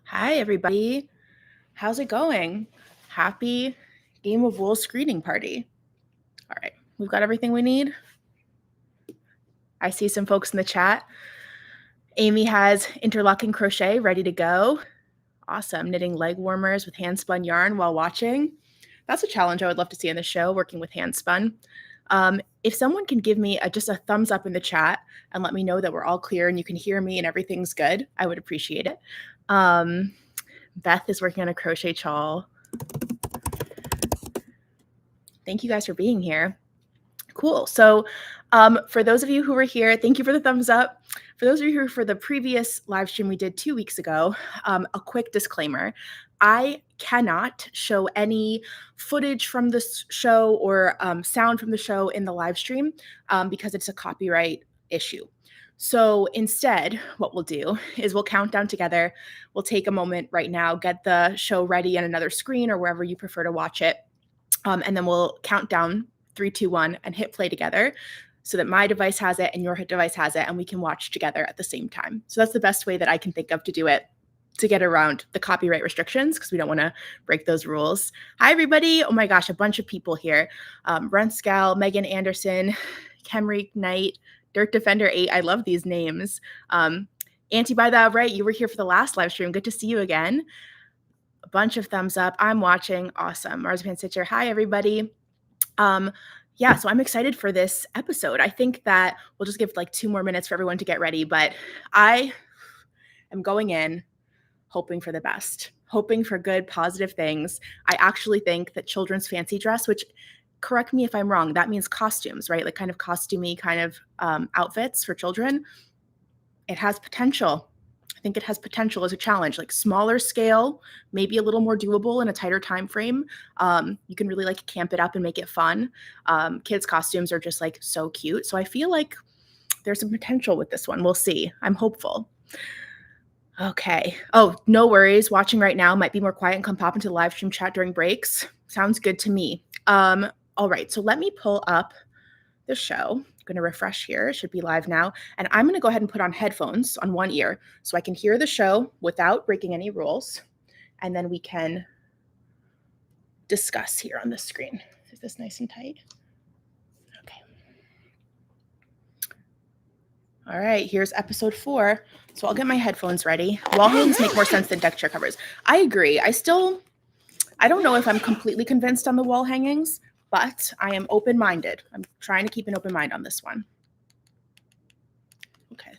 Hi, everybody. How's it going? Happy Game of Wool screening party. All right, we've got everything we need. I see some folks in the chat. Amy has interlocking crochet ready to go. Awesome. Knitting leg warmers with hand spun yarn while watching. That's a challenge I would love to see on the show, working with hand spun. If someone can give me just a thumbs up in the chat and let me know that we're all clear and you can hear me and everything's good, I would appreciate it. Beth is working on a crochet shawl. Thank you guys for being here. Cool. So for those of you who were here, thank you for the thumbs up. For those of you who were for the previous live stream we did 2 weeks ago, a quick disclaimer. I cannot show any footage from this show or sound from the show in the live stream because it's a copyright issue. So instead, what we'll do is we'll count down together. We'll take a moment right now, get the show ready on another screen or wherever you prefer to watch it. And then we'll count down 3, 2, 1 and hit play together so that my device has it and your device has it and we can watch together at the same time. So that's the best way that I can think of to do it, to get around the copyright restrictions, because we don't want to break those rules. Hi, everybody. Oh my gosh, a bunch of people here. Renscal, Megan Anderson, Kemrick Knight, Dirt Defender 8. I love these names. Auntie by the right, you were here for the last live stream. Good to see you again. A bunch of thumbs up. I'm watching. Awesome. Marzipan Stitcher. Hi, everybody. Yeah, so I'm excited for this episode. I think that we'll just give like 2 more minutes for everyone to get ready, but I am going in hoping for the best, hoping for good, positive things. I actually think that children's fancy dress, which, correct me if I'm wrong, that means costumes, right? Like kind of costumey kind of outfits for children. It has potential. I think it has potential as a challenge, like smaller scale, maybe a little more doable in a tighter time frame. You can really like camp it up and make it fun. Kids' costumes are just like so cute. So I feel like there's some potential with this one. We'll see. I'm hopeful. Okay. Oh, no worries. Watching right now might be more quiet and come pop into the live stream chat during breaks. Sounds good to me. All right. So let me pull up the show. I'm going to refresh here. It should be live now. And I'm going to go ahead and put on headphones on one ear so I can hear the show without breaking any rules. And then we can discuss here on the screen. Is this nice and tight? Okay. All right, here's episode 4. So I'll get my headphones ready. Wall hangings make more sense than deck chair covers. I agree. I don't know if I'm completely convinced on the wall hangings, but I am open-minded. I'm trying to keep an open mind on this one. Okay,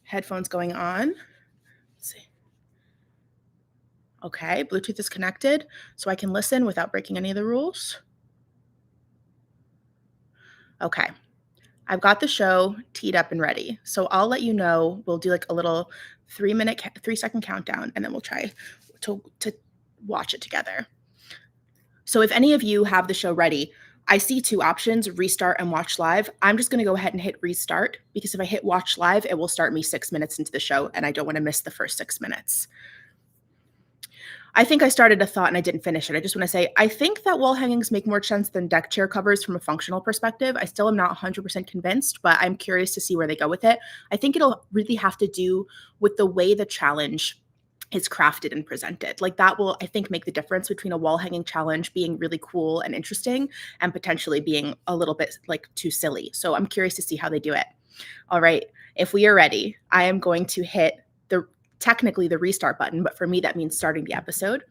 headphones going on. Let's see. Okay, Bluetooth is connected, so I can listen without breaking any of the rules. Okay, I've got the show teed up and ready. So I'll let you know. We'll do like a little 3-second countdown, and then we'll try to watch it together. So if any of you have the show ready, I see 2 options, restart and watch live. I'm just going to go ahead and hit restart because if I hit watch live, it will start me 6 minutes into the show and I don't want to miss the first 6 minutes. I think I started a thought and I didn't finish it. I just want to say, I think that wall hangings make more sense than deck chair covers from a functional perspective. I still am not 100% convinced, but I'm curious to see where they go with it. I think it'll really have to do with the way the challenge is crafted and presented. Like that will, I think, make the difference between a wall hanging challenge being really cool and interesting and potentially being a little bit like too silly. So I'm curious to see how they do it. All right, if we are ready, I am going to hit technically the restart button, but for me that means starting the episode.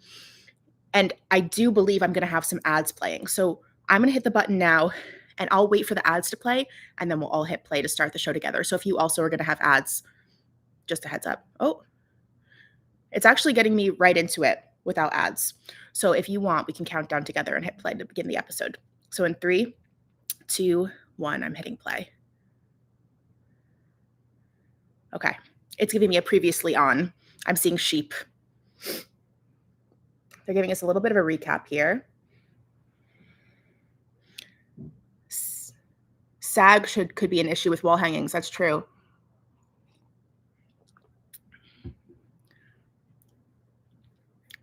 And I do believe I'm going to have some ads playing. So I'm going to hit the button now and I'll wait for the ads to play and then we'll all hit play to start the show together. So if you also are going to have ads, just a heads up. Oh, it's actually getting me right into it without ads. So if you want, we can count down together and hit play to begin the episode. So in 3, 2, 1, I'm hitting play. Okay. It's giving me a previously on. I'm seeing sheep. They're giving us a little bit of a recap here. Sag could be an issue with wall hangings. That's true.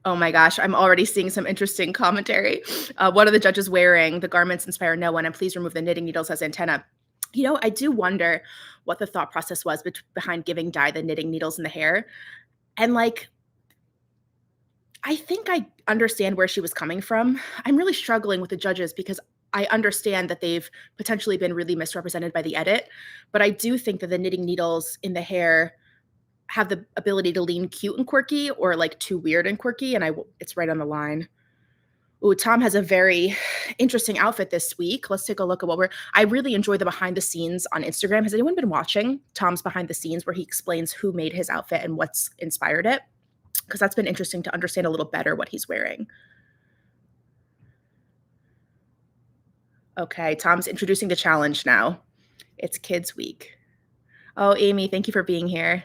Oh my gosh, I'm already seeing some interesting commentary. What are the judges wearing? The garments inspire no one, and please remove the knitting needles as antenna. You know, I do wonder what the thought process was behind giving Di the knitting needles in the hair. And like, I think I understand where she was coming from. I'm really struggling with the judges because I understand that they've potentially been really misrepresented by the edit, but I do think that the knitting needles in the hair have the ability to lean cute and quirky or like too weird and quirky, and it's right on the line. Ooh, Tom has a very interesting outfit this week. Let's take a look at I really enjoy the behind the scenes on Instagram. Has anyone been watching Tom's behind the scenes where he explains who made his outfit and what's inspired it? Because that's been interesting to understand a little better what he's wearing. Okay, Tom's introducing the challenge now. It's Kids Week. Oh, Amy, thank you for being here.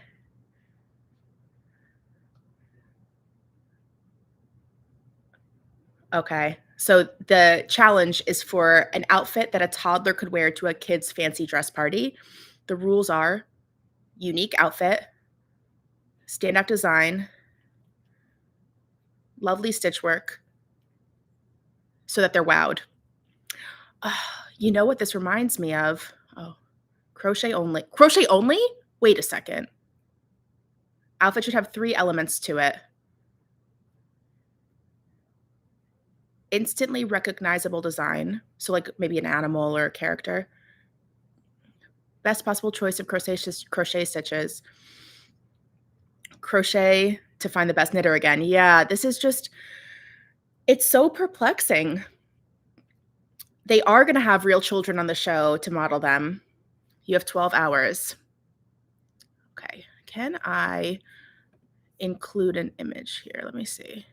Okay, so the challenge is for an outfit that a toddler could wear to a kid's fancy dress party. The rules are unique outfit, standout design, lovely stitch work, so that they're wowed. You know what this reminds me of? Oh, crochet only. Crochet only? Wait a second. Outfit should have 3 elements to it. Instantly recognizable design, so like maybe an animal or a character. Best possible choice of crochet stitches. Crochet to find the best knitter again. Yeah, this is just, it's so perplexing. They are going to have real children on the show to model them. You have 12 hours. Okay, can I include an image here? Let me see.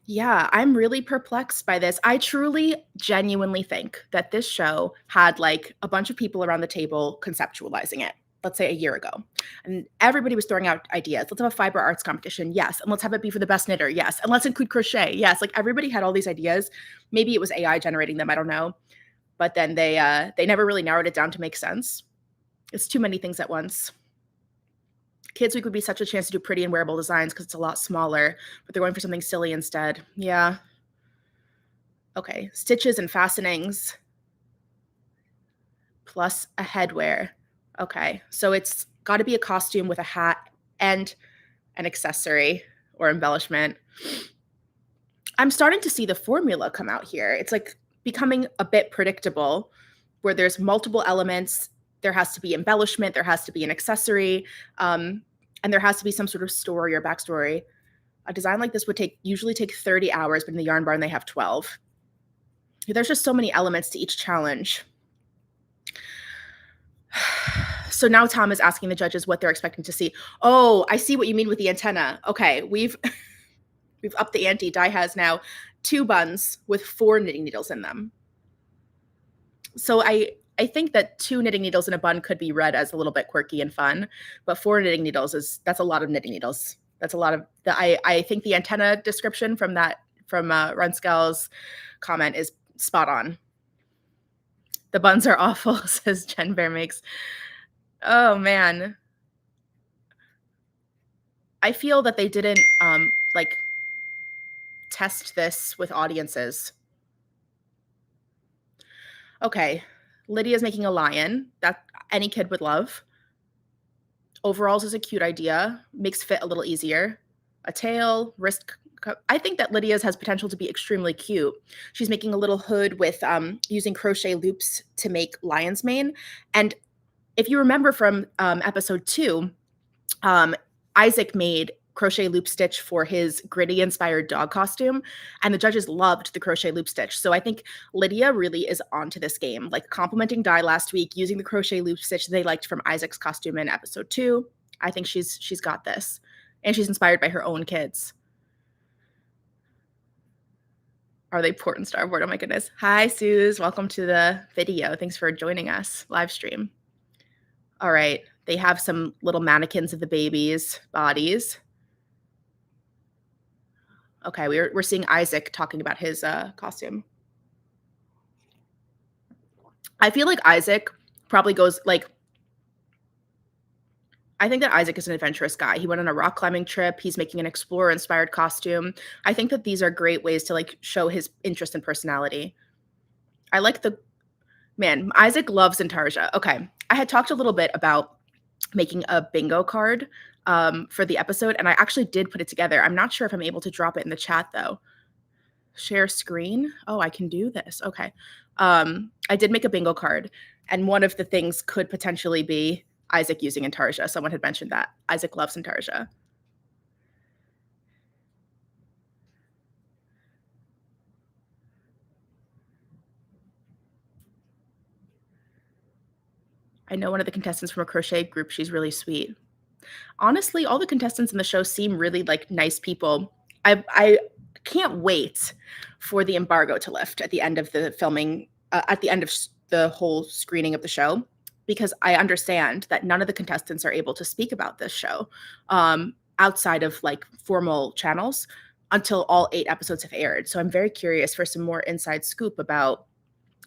Yeah, I'm really perplexed by this. I truly, genuinely think that this show had like a bunch of people around the table conceptualizing it, let's say a year ago. And everybody was throwing out ideas. Let's have a fiber arts competition. Yes. And let's have it be for the best knitter. Yes. And let's include crochet. Yes. Like everybody had all these ideas. Maybe it was AI generating them. I don't know. But then they never really narrowed it down to make sense. It's too many things at once. Kids Week would be such a chance to do pretty and wearable designs because it's a lot smaller, but they're going for something silly instead. Yeah. Okay. Stitches and fastenings plus a headwear. Okay. So it's got to be a costume with a hat and an accessory or embellishment. I'm starting to see the formula come out here. It's like becoming a bit predictable where there's multiple elements. There has to be embellishment, there has to be an accessory, and there has to be some sort of story or backstory. A design like this would usually take 30 hours, but in the Yarn Barn, they have 12. There's just so many elements to each challenge. So now Tom is asking the judges what they're expecting to see. Oh, I see what you mean with the antenna. Okay, we've upped the ante. Di has now 2 buns with 4 knitting needles in them. So I think that 2 knitting needles in a bun could be read as a little bit quirky and fun, but 4 knitting needles that's a lot of knitting needles. That's a lot of I think the antenna description from Runskel's comment is spot on. The buns are awful, says Jen Bear Makes. Oh man. I feel that they didn't like test this with audiences. Okay. Lydia's making a lion that any kid would love. Overalls is a cute idea. Makes fit a little easier. A tail, wrist. I think that Lydia's has potential to be extremely cute. She's making a little hood with using crochet loops to make lion's mane. And if you remember from episode 2, Isaac made crochet loop stitch for his gritty inspired dog costume, and the judges loved the crochet loop stitch. So I think Lydia really is onto this game, like complimenting Di last week using the crochet loop stitch they liked from Isaac's costume in episode 2. I think she's got this, and she's inspired by her own kids. Are they port and starboard? Oh my goodness. Hi, Suze. Welcome to the video. Thanks for joining us live stream. All right. They have some little mannequins of the babies' bodies. Okay, we're seeing Isaac talking about his costume. I feel like Isaac probably goes like, I think that Isaac is an adventurous guy. He went on a rock climbing trip. He's making an explorer inspired costume. I think that these are great ways to like show his interest and personality. I like Isaac loves Intarsia. Okay. I had talked a little bit about making a bingo card for the episode, and I actually did put it together. I'm not sure if I'm able to drop it in the chat though. Share screen. Oh, I can do this. Okay. I did make a bingo card, and one of the things could potentially be Isaac using Intarsia. Someone had mentioned that. Isaac loves Intarsia. I know one of the contestants from a crochet group. She's really sweet. Honestly, all the contestants in the show seem really like nice people. I can't wait for the embargo to lift at the end of the filming, at the end of the whole screening of the show, because I understand that none of the contestants are able to speak about this show outside of like formal channels until all 8 episodes have aired. So I'm very curious for some more inside scoop about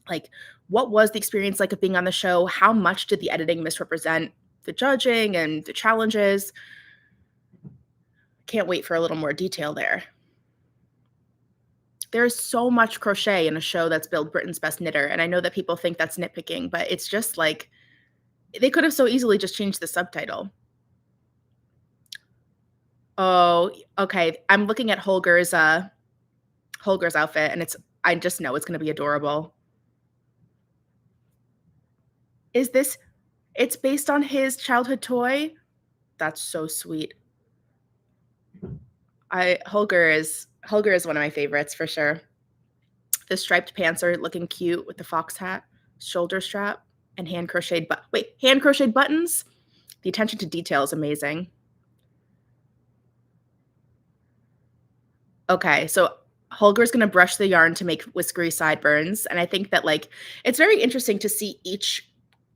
like what was the experience like of being on the show? How much did the editing misrepresent the judging and the challenges? Can't wait for a little more detail there. There's so much crochet in a show that's billed Britain's Best Knitter, and I know that people think that's nitpicking, but it's just like they could have so easily just changed the subtitle. Oh, okay. I'm looking at Holger's outfit, and I just know it's gonna be adorable. Is this It's based on his childhood toy? That's so sweet. Holger is one of my favorites for sure. The striped pants are looking cute with the fox hat, shoulder strap, and hand crocheted buttons. The attention to detail is amazing. Okay, so Holger's gonna brush the yarn to make whiskery sideburns, and I think that like it's very interesting to see each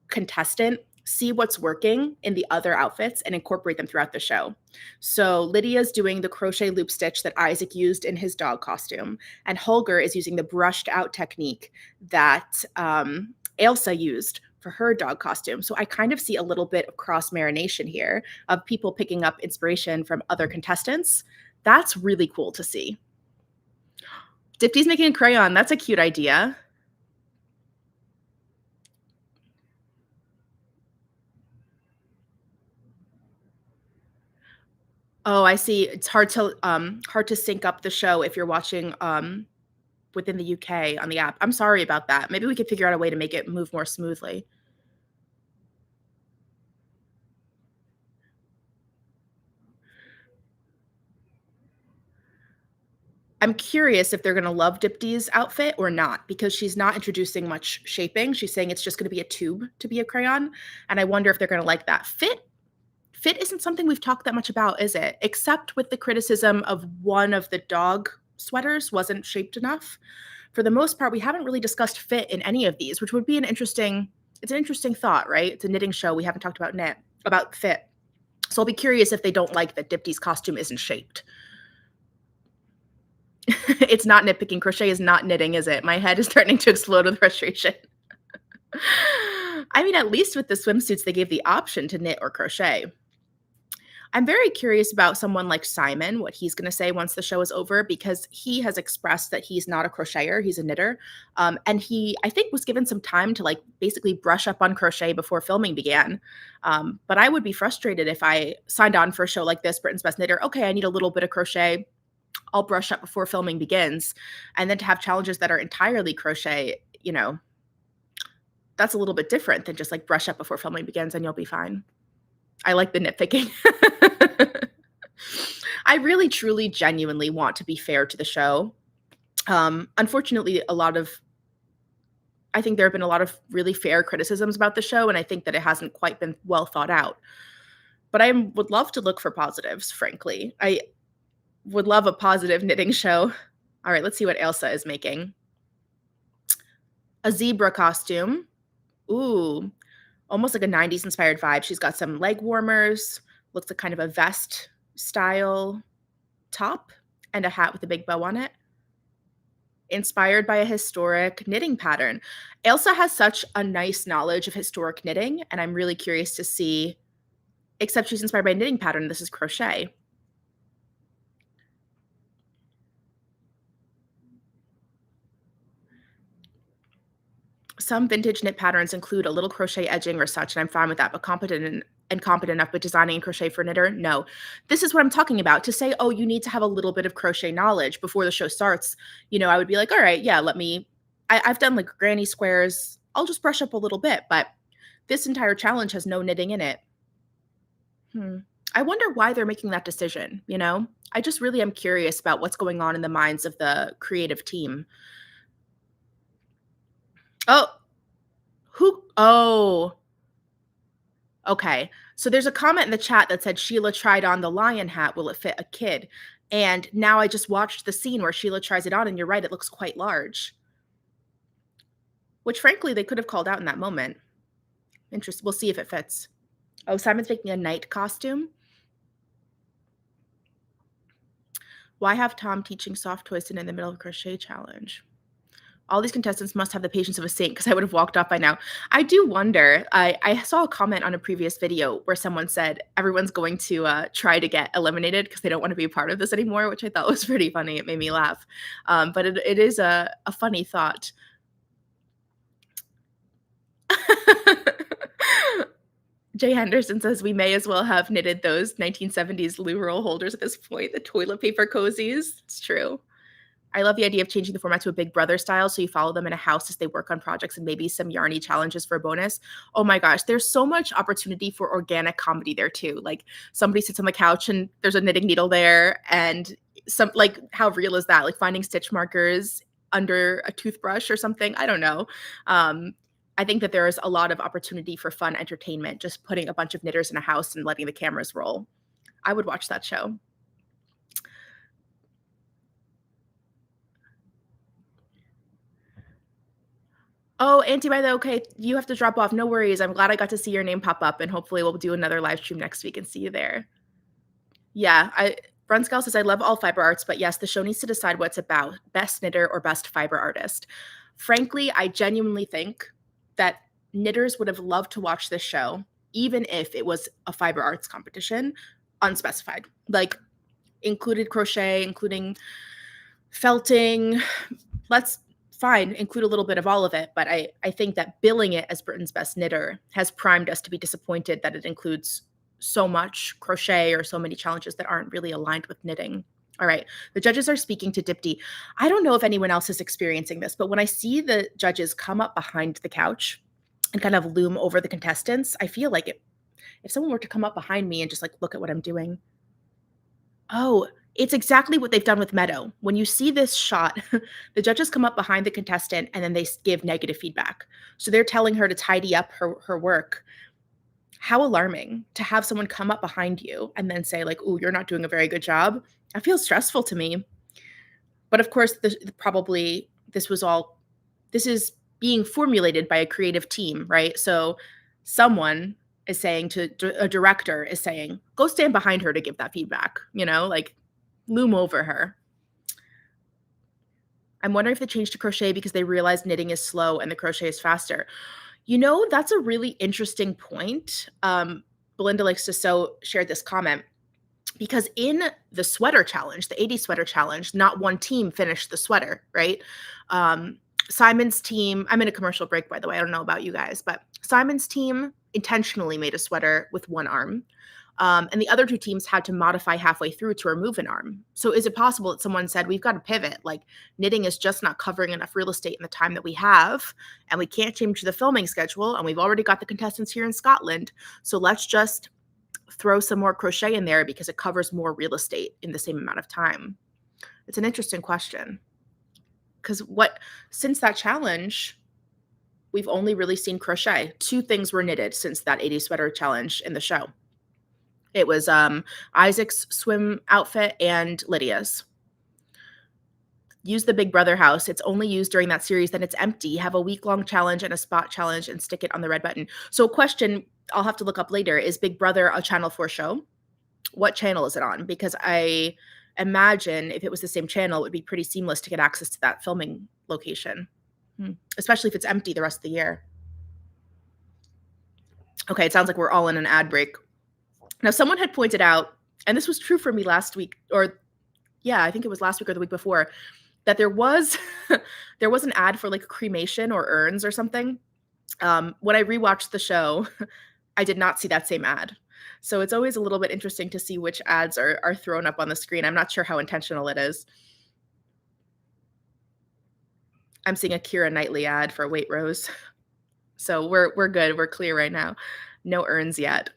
contestant see what's working in the other outfits and incorporate them throughout the show. So Lydia's doing the crochet loop stitch that Isaac used in his dog costume, and Holger is using the brushed out technique that Ailsa used for her dog costume. So I kind of see a little bit of cross marination here of people picking up inspiration from other contestants. That's really cool to see. Dipty's making a crayon. That's a cute idea. Oh, I see. It's hard to sync up the show if you're watching within the UK on the app. I'm sorry about that. Maybe we could figure out a way to make it move more smoothly. I'm curious if they're gonna love Dipty's outfit or not, because she's not introducing much shaping. She's saying it's just gonna be a tube to be a crayon, and I wonder if they're gonna like that. Fit isn't something we've talked that much about, is it? Except with the criticism of one of the dog sweaters wasn't shaped enough. For the most part, we haven't really discussed fit in any of these, which would be an interesting thought, right? It's a knitting show. We haven't talked about fit. So I'll be curious if they don't like that Dipty's costume isn't shaped. It's not nitpicking. Crochet is not knitting, is it? My head is starting to explode with frustration. I mean, at least with the swimsuits, they gave the option to knit or crochet. I'm very curious about someone like Simon, what he's going to say once the show is over, because he has expressed that he's not a crocheter, he's a knitter. And he, I think, was given some time to like basically brush up on crochet before filming began. But I would be frustrated if I signed on for a show like this, Britain's Best Knitter. Okay, I need a little bit of crochet. I'll brush up before filming begins. And then to have challenges that are entirely crochet, that's a little bit different than just like brush up before filming begins and you'll be fine. I like the nitpicking. I really, truly, genuinely want to be fair to the show. Unfortunately, I think there have been a lot of really fair criticisms about the show, and I think that it hasn't quite been well thought out. But I would love to look for positives, frankly. I would love a positive knitting show. All right, let's see what Ailsa is making. A zebra costume. Ooh, almost like a 90s inspired vibe. She's got some leg warmers, looks like kind of a vest style top and a hat with a big bow on it. Inspired by a historic knitting pattern. Ailsa has such a nice knowledge of historic knitting, and I'm really curious to see, except she's inspired by a knitting pattern. This is crochet. Some vintage knit patterns include a little crochet edging or such, and I'm fine with that, but competent and competent enough with designing and crochet for a knitter? No. This is what I'm talking about. To say, oh, you need to have a little bit of crochet knowledge before the show starts, I would be like, all right, yeah, I've done like granny squares. I'll just brush up a little bit, but this entire challenge has no knitting in it. I wonder why they're making that decision. I just really am curious about what's going on in the minds of the creative team. Oh, oh, okay. So there's a comment in the chat that said Sheila tried on the lion hat. Will it fit a kid? And now I just watched the scene where Sheila tries it on, and you're right, it looks quite large. Which, frankly, they could have called out in that moment. Interesting. We'll see if it fits. Oh, Simon's making a knight costume. Why have Tom teaching soft twisting in the middle of a crochet challenge? All these contestants must have the patience of a saint, because I would have walked off by now. I do wonder. I saw a comment on a previous video where someone said everyone's going to try to get eliminated because they don't want to be a part of this anymore, which I thought was pretty funny. It made me laugh. But it is a funny thought. Jay Henderson says we may as well have knitted those 1970s loo roll holders at this point, the toilet paper cozies. It's true. I love the idea of changing the format to a Big Brother style, so you follow them in a house as they work on projects and maybe some yarny challenges for a bonus. Oh my gosh, there's so much opportunity for organic comedy there too. Like somebody sits on the couch and there's a knitting needle there, and like how real is that? Like finding stitch markers under a toothbrush or something. I don't know. I think that there is a lot of opportunity for fun entertainment, just putting a bunch of knitters in a house and letting the cameras roll. I would watch that show. Oh, Auntie, by the way, okay, you have to drop off. No worries. I'm glad I got to see your name pop up, and hopefully we'll do another live stream next week and see you there. Yeah, Brunscal says, I love all fiber arts, but yes, the show needs to decide what it's about, best knitter or best fiber artist. Frankly, I genuinely think that knitters would have loved to watch this show, even if it was a fiber arts competition, unspecified. Like, included crochet, including felting. Let's fine, include a little bit of all of it. But I think that billing it as Britain's best knitter has primed us to be disappointed that it includes so much crochet or so many challenges that aren't really aligned with knitting. All right, the judges are speaking to Dipti. I don't know if anyone else is experiencing this, but when I see the judges come up behind the couch and kind of loom over the contestants, I feel like if someone were to come up behind me and just like look at what I'm doing. Oh, it's exactly what they've done with Meadow. When you see this shot, the judges come up behind the contestant and then they give negative feedback. So they're telling her to tidy up her work. How alarming to have someone come up behind you and then say like, "Oh, you're not doing a very good job." That feels stressful to me. But of course, this is being formulated by a creative team, right? So someone is saying to a director is saying, "Go stand behind her to give that feedback," like loom over her. I'm wondering if they changed to crochet because they realized knitting is slow and the crochet is faster. That's a really interesting point. Belinda Likes to Sew shared this comment because in the sweater challenge, the 80 sweater challenge, not one team finished the sweater, right? Simon's team, I'm in a commercial break, by the way. I don't know about you guys, but Simon's team intentionally made a sweater with one arm. And the other two teams had to modify halfway through to remove an arm. So is it possible that someone said, we've got to pivot? Like knitting is just not covering enough real estate in the time that we have, and we can't change the filming schedule. And we've already got the contestants here in Scotland. So let's just throw some more crochet in there because it covers more real estate in the same amount of time. It's an interesting question. Because since that challenge, we've only really seen crochet. 2 things were knitted since that 80 sweater challenge in the show. It was Isaac's swim outfit and Lydia's. Use the Big Brother house. It's only used during that series, then it's empty. Have a week-long challenge and a spot challenge and stick it on the red button. So question I'll have to look up later, is Big Brother a Channel 4 show? What channel is it on? Because I imagine if it was the same channel, it would be pretty seamless to get access to that filming location, especially if it's empty the rest of the year. Okay, it sounds like we're all in an ad break. Now, someone had pointed out, and this was true for me last week, I think it was last week or the week before, that there was an ad for like cremation or urns or something. When I rewatched the show, I did not see that same ad. So it's always a little bit interesting to see which ads are thrown up on the screen. I'm not sure how intentional it is. I'm seeing a Keira Knightley ad for Waitrose. So we're good. We're clear right now. No urns yet.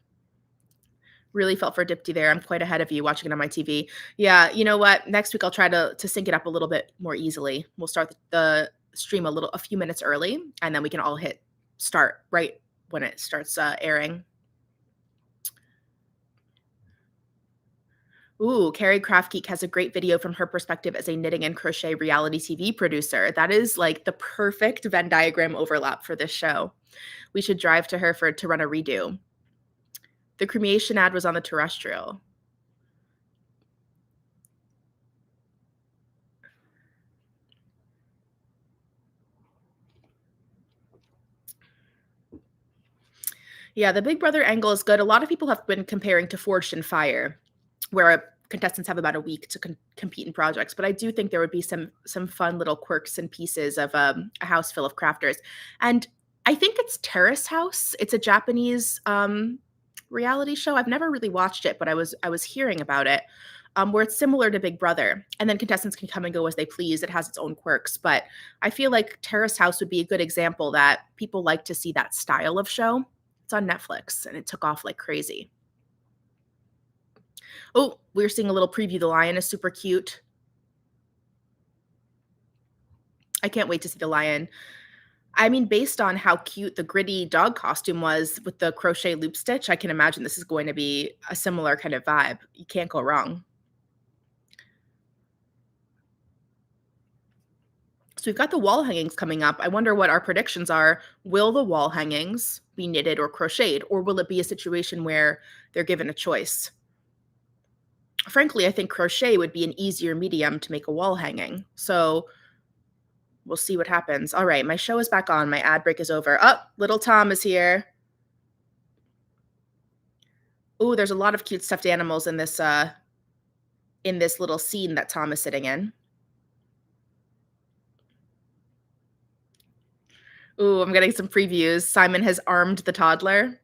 Really felt for Dipti there. I'm quite ahead of you watching it on my TV. Yeah, you know what? Next week I'll try to sync it up a little bit more easily. We'll start the stream a few minutes early, and then we can all hit start right when it starts airing. Ooh, Carrie Craft Geek has a great video from her perspective as a knitting and crochet reality TV producer. That is like the perfect Venn diagram overlap for this show. We should drive to her to run a redo. The cremation ad was on the terrestrial. Yeah, the Big Brother angle is good. A lot of people have been comparing to Forged in Fire, where contestants have about a week to compete in projects. But I do think there would be some fun little quirks and pieces of a house full of crafters. And I think it's Terrace House. It's a Japanese reality show. I've never really watched it, but I was hearing about it. Where it's similar to Big Brother, and then contestants can come and go as they please. It has its own quirks, but I feel like Terrace House would be a good example that people like to see that style of show. It's on Netflix, and it took off like crazy. Oh, we're seeing a little preview. The lion is super cute. I can't wait to see the lion. I mean, based on how cute the gritty dog costume was with the crochet loop stitch, I can imagine this is going to be a similar kind of vibe. You can't go wrong. So we've got the wall hangings coming up. I wonder what our predictions are. Will the wall hangings be knitted or crocheted, or will it be a situation where they're given a choice? Frankly, I think crochet would be an easier medium to make a wall hanging. So we'll see what happens. All right, my show is back on. My ad break is over. Oh, little Tom is here. Oh, there's a lot of cute stuffed animals in this little scene that Tom is sitting in. Ooh, I'm getting some previews. Simon has armed the toddler.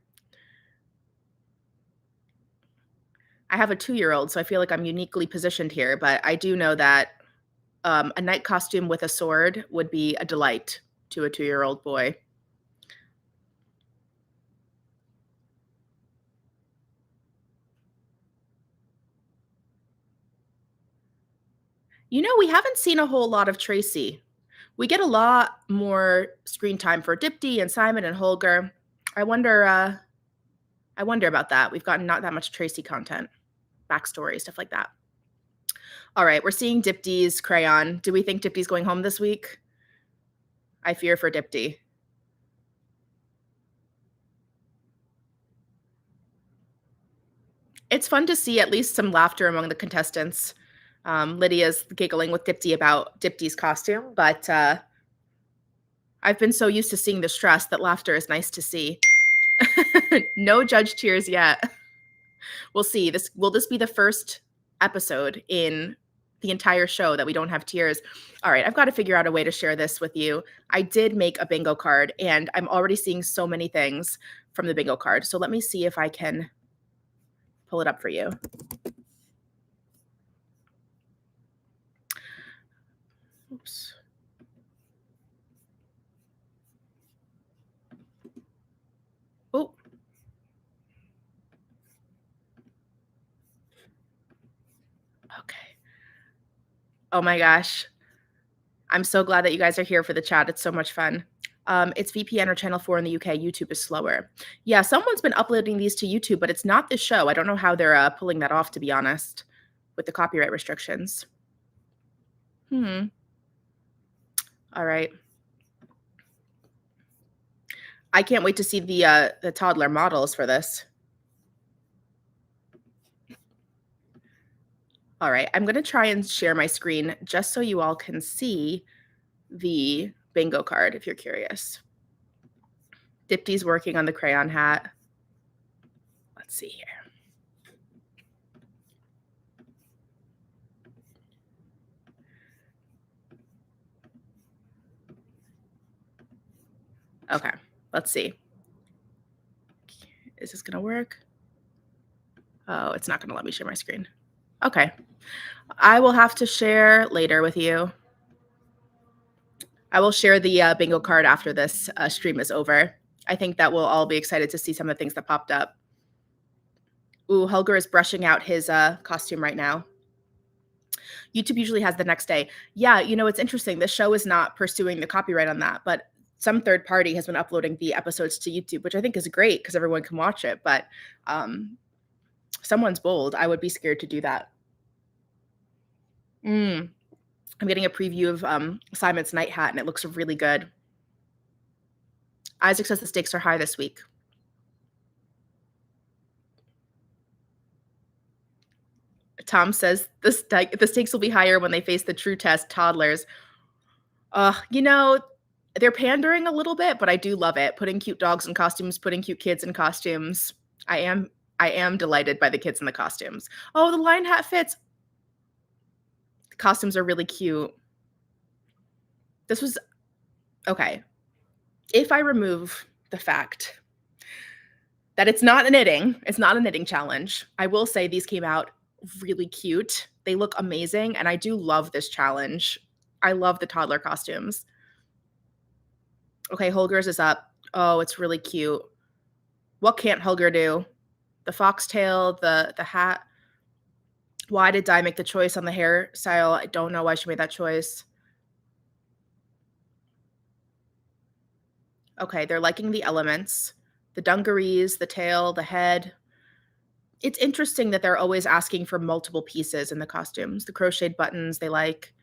I have a 2-year-old, so I feel like I'm uniquely positioned here, but I do know that a knight costume with a sword would be a delight to a 2-year-old boy. You know, we haven't seen a whole lot of Tracy. We get a lot more screen time for Dipti and Simon and Holger. I wonder about that. We've gotten not that much Tracy content, backstory, stuff like that. All right, we're seeing Dipti's crayon. Do we think Dipti's going home this week? I fear for Dipti. It's fun to see at least some laughter among the contestants. Lydia's giggling with Dipti about Dipti's costume, but I've been so used to seeing the stress that laughter is nice to see. No judge tears yet. We'll see. Will this be the first episode in the entire show that we don't have tears? All right, I've got to figure out a way to share this with you. I did make a bingo card, and I'm already seeing so many things from the bingo card. So let me see if I can pull it up for you. Oops. Oh. Okay. Oh my gosh. I'm so glad that you guys are here for the chat. It's so much fun. It's VPN or Channel 4 in the UK. YouTube is slower. Yeah, someone's been uploading these to YouTube, but it's not the show. I don't know how they're pulling that off, to be honest, with the copyright restrictions. All right. I can't wait to see the toddler models for this. All right, I'm going to try and share my screen just so you all can see the bingo card if you're curious. Dipti's working on the crayon hat. Let's see here. Okay, let's see. Is this gonna work? Oh, it's not gonna let me share my screen. Okay. I will have to share later with you. I will share the bingo card after this stream is over. I think that we'll all be excited to see some of the things that popped up. Ooh, Helger is brushing out his costume right now. YouTube usually has the next day. Yeah, it's interesting. The show is not pursuing the copyright on that, but some third party has been uploading the episodes to YouTube, which I think is great because everyone can watch it. But someone's bold. I would be scared to do that. I'm getting a preview of Simon's night hat, and it looks really good. Isaac says the stakes are high this week. Tom says the stakes will be higher when they face the true test toddlers. They're pandering a little bit, but I do love it. Putting cute dogs in costumes, putting cute kids in costumes. I am delighted by the kids in the costumes. Oh, the lion hat fits. The costumes are really cute. This was okay. If I remove the fact that it's not a knitting challenge, I will say these came out really cute. They look amazing, and I do love this challenge. I love the toddler costumes. Okay, Holger's is up. Oh, it's really cute. What can't Holger do? The foxtail, the hat. Why did Di make the choice on the hairstyle? I don't know why she made that choice. Okay, they're liking the elements. The dungarees, the tail, the head. It's interesting that they're always asking for multiple pieces in the costumes. The crocheted buttons they like.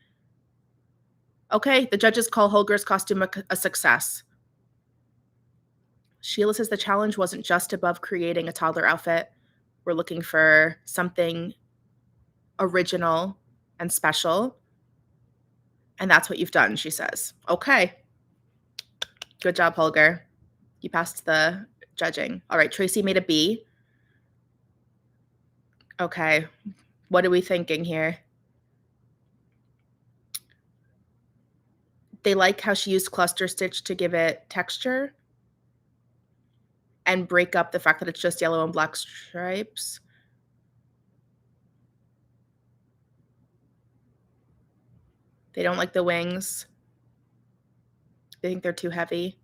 Okay, the judges call Holger's costume a success. Sheila says the challenge wasn't just above creating a toddler outfit. We're looking for something original and special. And that's what you've done, she says. Okay. Good job, Holger. You passed the judging. All right, Tracy made a B. Okay. What are we thinking here? They like how she used cluster stitch to give it texture and break up the fact that it's just yellow and black stripes. They don't like the wings. They think they're too heavy.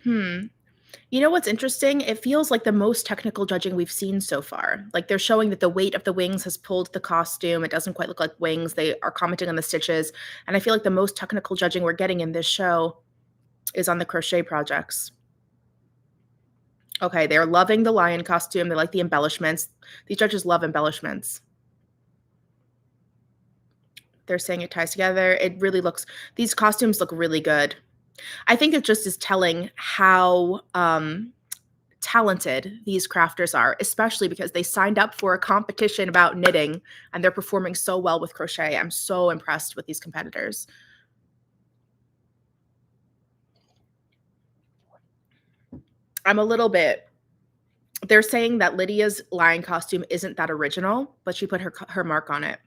You know what's interesting? It feels like the most technical judging we've seen so far. Like they're showing that the weight of the wings has pulled the costume. It doesn't quite look like wings. They are commenting on the stitches. And I feel like the most technical judging we're getting in this show is on the crochet projects. Okay, they're loving the lion costume. They like the embellishments. These judges love embellishments. They're saying it ties together. It really looks, these costumes look really good. I think it just is telling how talented these crafters are, especially because they signed up for a competition about knitting and they're performing so well with crochet. I'm so impressed with these competitors. I'm a little bit, they're saying that Lydia's lion costume isn't that original, but she put her mark on it.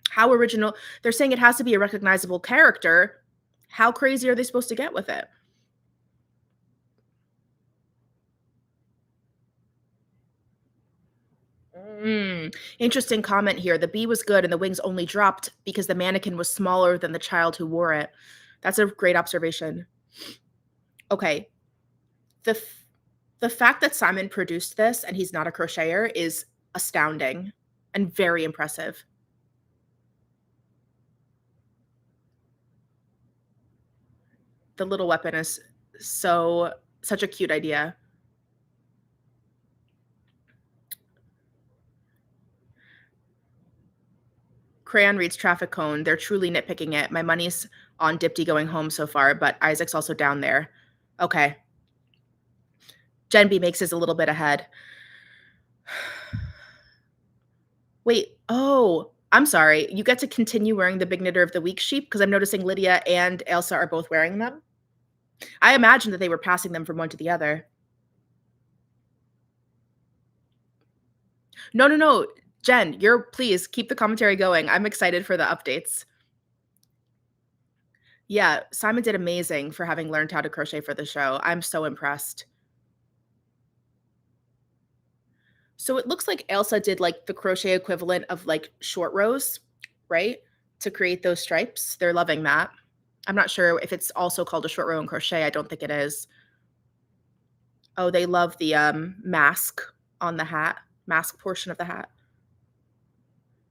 How original? They're saying it has to be a recognizable character. How crazy are they supposed to get with it? Interesting comment here. The bee was good and the wings only dropped because the mannequin was smaller than the child who wore it. That's a great observation. Okay. The fact that Simon produced this and he's not a crocheter is astounding and very impressive. The little weapon is such a cute idea. Crayon reads traffic cone. They're truly nitpicking it. My money's on Dipty going home so far, but Isaac's also down there. Okay. Gen B makes his a little bit ahead. Wait, oh, I'm sorry. You get to continue wearing the Big Knitter of the Week sheep because I'm noticing Lydia and Elsa are both wearing them. I imagine that they were passing them from one to the other. No. Jen, please keep the commentary going. I'm excited for the updates. Yeah, Simon did amazing for having learned how to crochet for the show. I'm so impressed. So it looks like Elsa did, like, the crochet equivalent of, like, short rows, right? To create those stripes. They're loving that. I'm not sure if it's also called a short row in crochet, I don't think it is. Oh, they love the, mask on the hat, mask portion of the hat.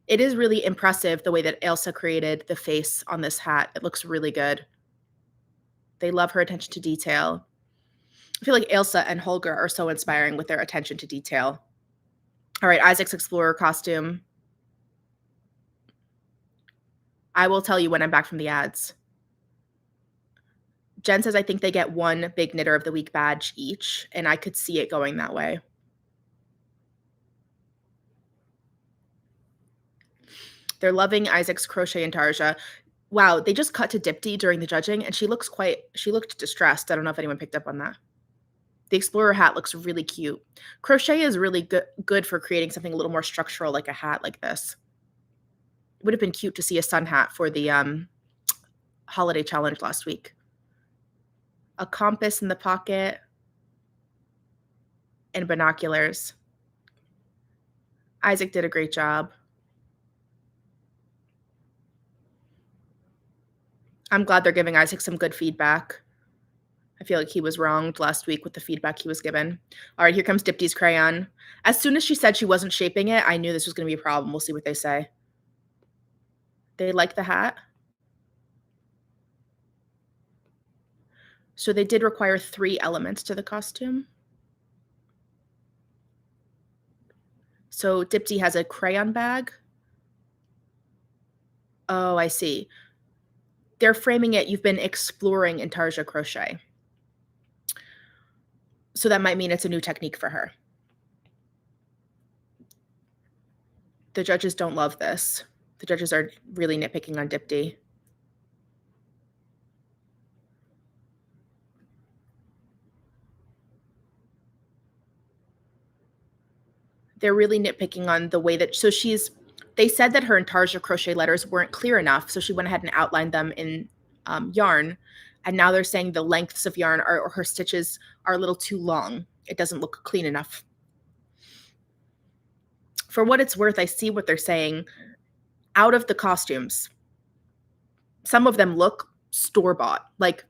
It is really impressive the way that Elsa created the face on this hat. It looks really good. They love her attention to detail. I feel like Elsa and Holger are so inspiring with their attention to detail. All right, Isaac's explorer costume. I will tell you when I'm back from the ads. Jen says I think they get one big knitter of the week badge each, and I could see it going that way. They're loving Isaac's crochet and Tarja. Wow, they just cut to Dipti during the judging, and she looked distressed. I don't know if anyone picked up on that. The explorer hat looks really cute. Crochet is really good for creating something a little more structural like a hat like this. It would have been cute to see a sun hat for the holiday challenge last week. A compass in the pocket and binoculars. Isaac did a great job. I'm glad they're giving Isaac some good feedback. I feel like he was wronged last week with the feedback he was given. All right, here comes Dipti's crayon. As soon as she said she wasn't shaping it, I knew this was going to be a problem. We'll see what they say. They like the hat. So they did require 3 elements to the costume. So Dipti has a crayon bag. Oh, I see. They're framing it, you've been exploring intarsia crochet. So that might mean it's a new technique for her. The judges don't love this. The judges are really nitpicking on Dipti. They're really nitpicking on the way that they said that her intarsia crochet letters weren't clear enough, so she went ahead and outlined them in yarn, and now they're saying the lengths of yarn or her stitches are a little too long. It doesn't look clean enough. For what it's worth, I see what they're saying. Out of the costumes, some of them look store-bought, like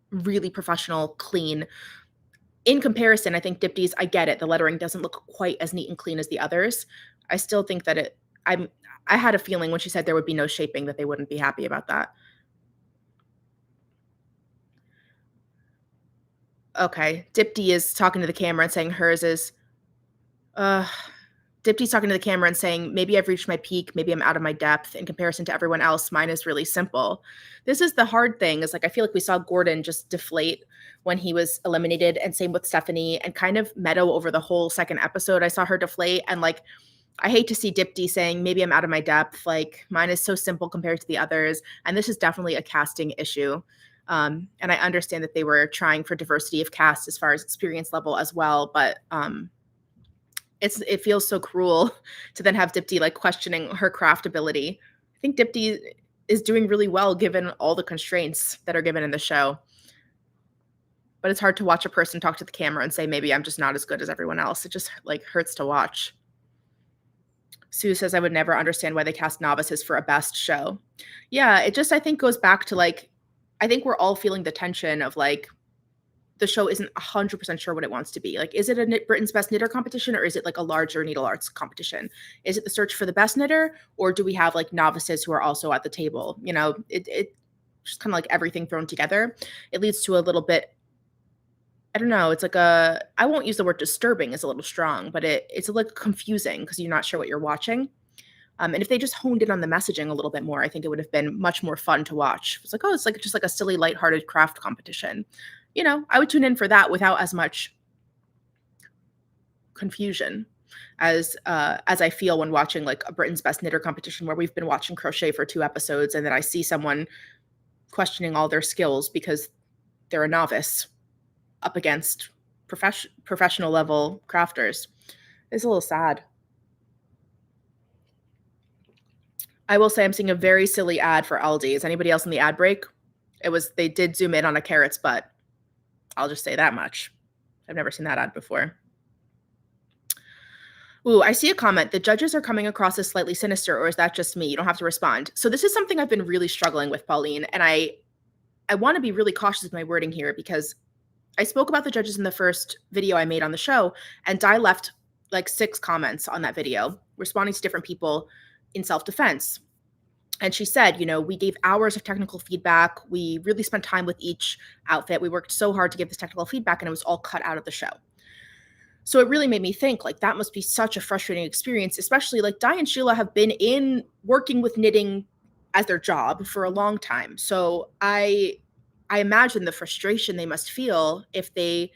really professional, clean. In comparison, I think Dipti's, I get it, the lettering doesn't look quite as neat and clean as the others. I still think that I had a feeling when she said there would be no shaping that they wouldn't be happy about that. Okay, Dipti is talking to the camera and saying hers is, Dipti's talking to the camera and saying, maybe I've reached my peak, maybe I'm out of my depth. In comparison to everyone else, mine is really simple. This is the hard thing, is like I feel like we saw Gordon just deflate when he was eliminated, and same with Stephanie, and kind of Meadow over the whole second episode. I saw her deflate, and like I hate to see Dipti saying, maybe I'm out of my depth. Like mine is so simple compared to the others. And this is definitely a casting issue. And I understand that they were trying for diversity of cast as far as experience level as well. But it feels so cruel to then have Dipti like questioning her craft ability. I think Dipti is doing really well given all the constraints that are given in the show. But it's hard to watch a person talk to the camera and say, maybe I'm just not as good as everyone else. It just like hurts to watch. Sue says, I would never understand why they cast novices for a best show. Yeah, it just, I think, goes back to like, I think we're all feeling the tension of like, the show isn't 100% sure what it wants to be. Like, is it a Britain's Best Knitter competition, or is it like a larger needle arts competition? Is it the search for the best knitter, or do we have like novices who are also at the table? You know, it just kind of like everything thrown together. It leads to a little bit, I don't know, it's like I won't use the word disturbing, is a little strong, but it's like confusing because you're not sure what you're watching. And if they just honed in on the messaging a little bit more, I think it would have been much more fun to watch. It's like, oh, it's like just like a silly, lighthearted craft competition. You know, I would tune in for that without as much confusion as I feel when watching like a Britain's Best Knitter competition where we've been watching crochet for 2 episodes, and then I see someone questioning all their skills because they're a novice up against professional level crafters. It's a little sad. I will say I'm seeing a very silly ad for Aldi. Is anybody else in the ad break? They did zoom in on a carrot's butt. I'll just say that much. I've never seen that ad before. Ooh, I see a comment. The judges are coming across as slightly sinister, or is that just me? You don't have to respond. So this is something I've been really struggling with, Pauline, and I want to be really cautious with my wording here because I spoke about the judges in the first video I made on the show, and Di left like 6 comments on that video responding to different people in self-defense. And she said, we gave hours of technical feedback. We really spent time with each outfit. We worked so hard to give this technical feedback, and it was all cut out of the show. So it really made me think, like, that must be such a frustrating experience, especially like Di and Sheila have been in working with knitting as their job for a long time. So I imagine the frustration they must feel if they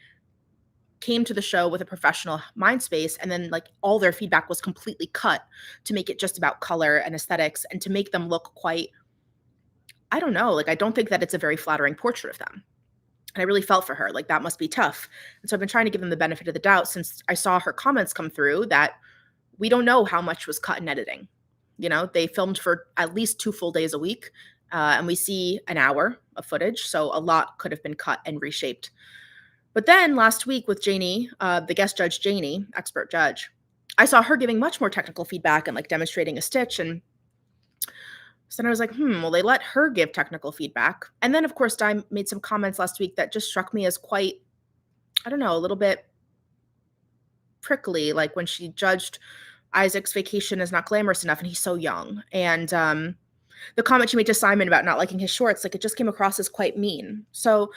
came to the show with a professional mind space and then like all their feedback was completely cut to make it just about color and aesthetics and to make them look quite, I don't know, like I don't think that it's a very flattering portrait of them. And I really felt for her, like that must be tough. And so I've been trying to give them the benefit of the doubt since I saw her comments come through that we don't know how much was cut in editing. They filmed for at least 2 full days a week, and we see an hour of footage, so a lot could have been cut and reshaped. But then last week with Janie, the guest judge Janie, expert judge, I saw her giving much more technical feedback and like demonstrating a stitch. And so then I was like, well, they let her give technical feedback. And then, of course, Di made some comments last week that just struck me as quite, I don't know, a little bit prickly, like when she judged Isaac's vacation is not glamorous enough and he's so young. And the comment she made to Simon about not liking his shorts, like it just came across as quite mean. So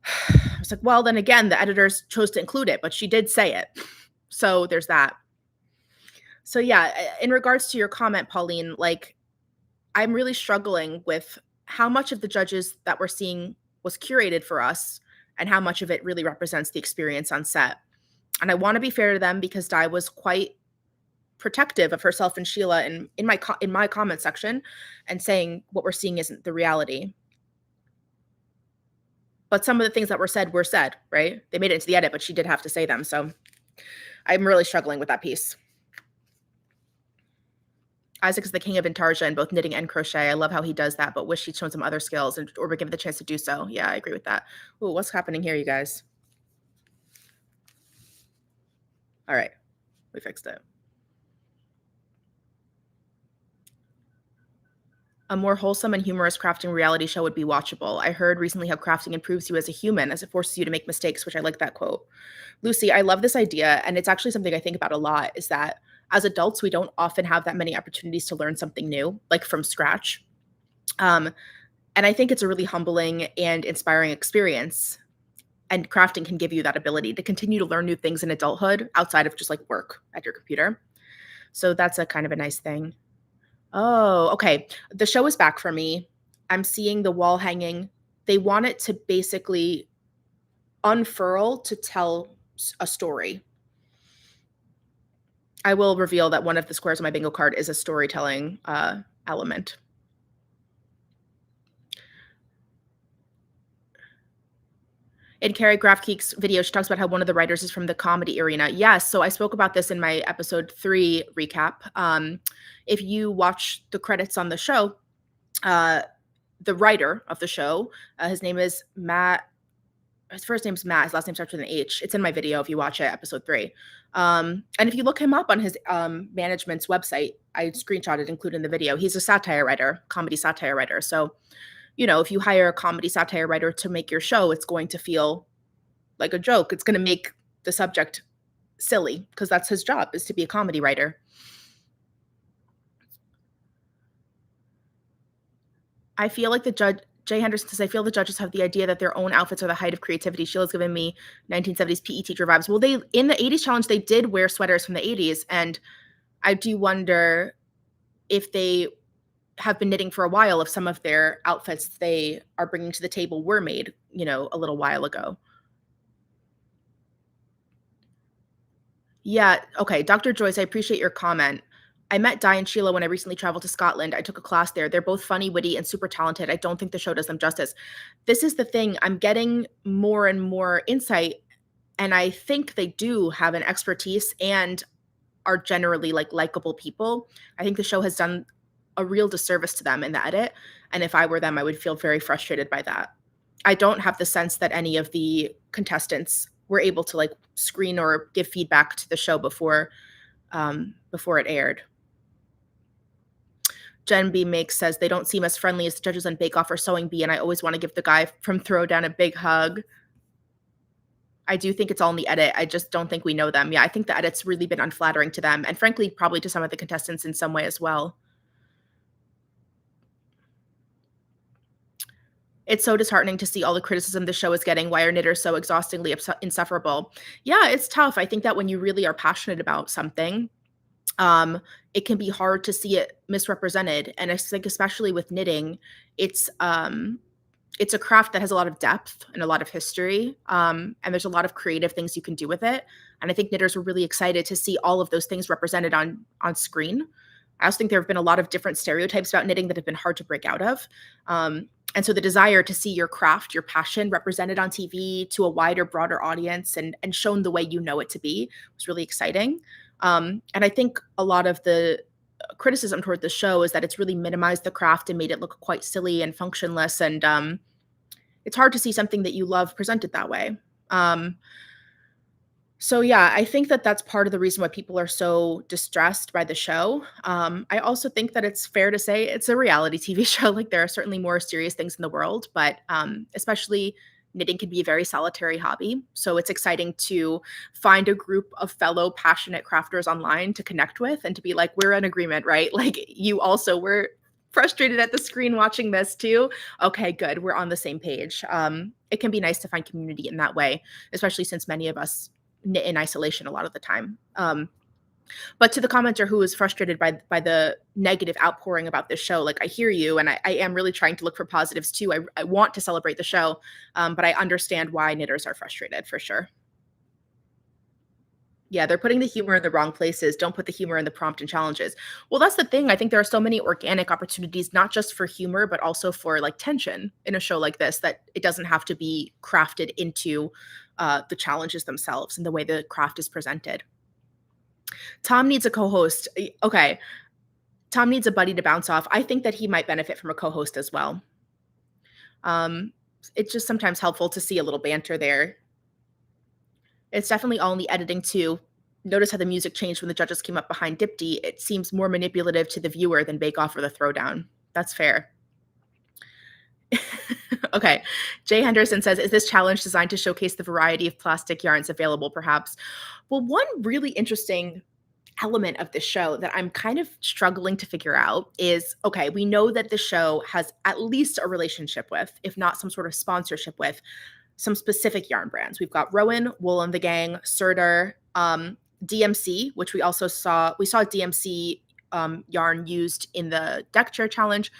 I was like, well, then again, the editors chose to include it, but she did say it. So there's that. So yeah, in regards to your comment, Pauline, like I'm really struggling with how much of the judges that we're seeing was curated for us and how much of it really represents the experience on set. And I want to be fair to them because Di was quite protective of herself and Sheila in my comment section and saying what we're seeing isn't the reality. But some of the things that were said, right? They made it into the edit, but she did have to say them. So I'm really struggling with that piece. Isaac is the king of intarsia in both knitting and crochet. I love how he does that, but wish he'd shown some other skills or were given the chance to do so. Yeah, I agree with that. Ooh, what's happening here, you guys? All right, we fixed it. A more wholesome and humorous crafting reality show would be watchable. I heard recently how crafting improves you as a human as it forces you to make mistakes, which I like that quote. Lucy, I love this idea, and it's actually something I think about a lot, is that as adults, we don't often have that many opportunities to learn something new, like from scratch. And I think it's a really humbling and inspiring experience. And crafting can give you that ability to continue to learn new things in adulthood outside of just like work at your computer. So that's a kind of a nice thing. Oh, okay. The show is back for me. I'm seeing the wall hanging. They want it to basically unfurl to tell a story. I will reveal that one of the squares on my bingo card is a storytelling element. In Carrie Grafkeek's video, she talks about how one of the writers is from the comedy arena. Yes, so I spoke about this in my episode 3 recap. If you watch the credits on the show, the writer of the show, his name is Matt. His first name's Matt. His last name starts with an H. It's in my video if you watch it, episode 3. And if you look him up on his management's website, I screenshotted, included in the video. He's a satire writer, comedy satire writer. So if you hire a comedy satire writer to make your show, it's going to feel like a joke. It's going to make the subject silly because that's his job, is to be a comedy writer. I feel like Jay Henderson says, I feel the judges have the idea that their own outfits are the height of creativity. Sheila's giving me 1970s PE teacher vibes. Well, in the 80s challenge, they did wear sweaters from the 80s. And I do wonder if they have been knitting for a while, if some of their outfits they are bringing to the table were made, a little while ago. Yeah. Okay. Dr. Joyce, I appreciate your comment. I met Di and Sheila when I recently traveled to Scotland. I took a class there. They're both funny, witty, and super talented. I don't think the show does them justice. This is the thing. I'm getting more and more insight, and I think they do have an expertise and are generally like likable people. I think the show has done a real disservice to them in the edit. And if I were them, I would feel very frustrated by that. I don't have the sense that any of the contestants were able to like screen or give feedback to the show before it aired. Jen B makes says they don't seem as friendly as the judges on Bake Off or Sewing Bee, and I always want to give the guy from Throwdown a big hug. I do think it's all in the edit. I just don't think we know them. Yeah, I think the edit's really been unflattering to them, and frankly, probably to some of the contestants in some way as well. It's so disheartening to see all the criticism the show is getting. Why are knitters so exhaustingly insufferable? Yeah, it's tough. I think that when you really are passionate about something, it can be hard to see it misrepresented. And I think especially with knitting, it's a craft that has a lot of depth and a lot of history, and there's a lot of creative things you can do with it. And I think knitters were really excited to see all of those things represented on screen. I also think there have been a lot of different stereotypes about knitting that have been hard to break out of. And so the desire to see your craft, your passion represented on TV to a wider, broader audience and shown the way you know it to be was really exciting. And I think a lot of the criticism toward the show is that it's really minimized the craft and made it look quite silly and functionless. And it's hard to see something that you love presented that way. So yeah, I think that that's part of the reason why people are so distressed by the show. I also think that it's fair to say it's a reality TV show. Like there are certainly more serious things in the world, but especially knitting can be a very solitary hobby. So it's exciting to find a group of fellow passionate crafters online to connect with and to be like, we're in agreement, right? Like you also were frustrated at the screen watching this too. Okay, good. We're on the same page. It can be nice to find community in that way, especially since many of us knit in isolation a lot of the time. But to the commenter who is frustrated by the negative outpouring about this show, like I hear you, and I am really trying to look for positives too. I want to celebrate the show, but I understand why knitters are frustrated for sure. Yeah, they're putting the humor in the wrong places. Don't put the humor in the prompt and challenges. Well, that's the thing. I think there are so many organic opportunities, not just for humor, but also for like tension in a show like this, that it doesn't have to be crafted into the challenges themselves and the way the craft is presented. Tom needs a co-host. Okay. Tom needs a buddy to bounce off. I think that he might benefit from a co-host as well. It's just sometimes helpful to see a little banter there. It's definitely all in the editing too. Notice how the music changed when the judges came up behind Dipti. It seems more manipulative to the viewer than Bake Off or the Throwdown. That's fair. Okay. Jay Henderson says, is this challenge designed to showcase the variety of plastic yarns available, perhaps? Well, one really interesting element of this show that I'm kind of struggling to figure out is, okay, we know that the show has at least a relationship with, if not some sort of sponsorship with, some specific yarn brands. We've got Rowan, Wool and the Gang, Surtur, DMC, which we saw DMC yarn used in the deck chair challenge,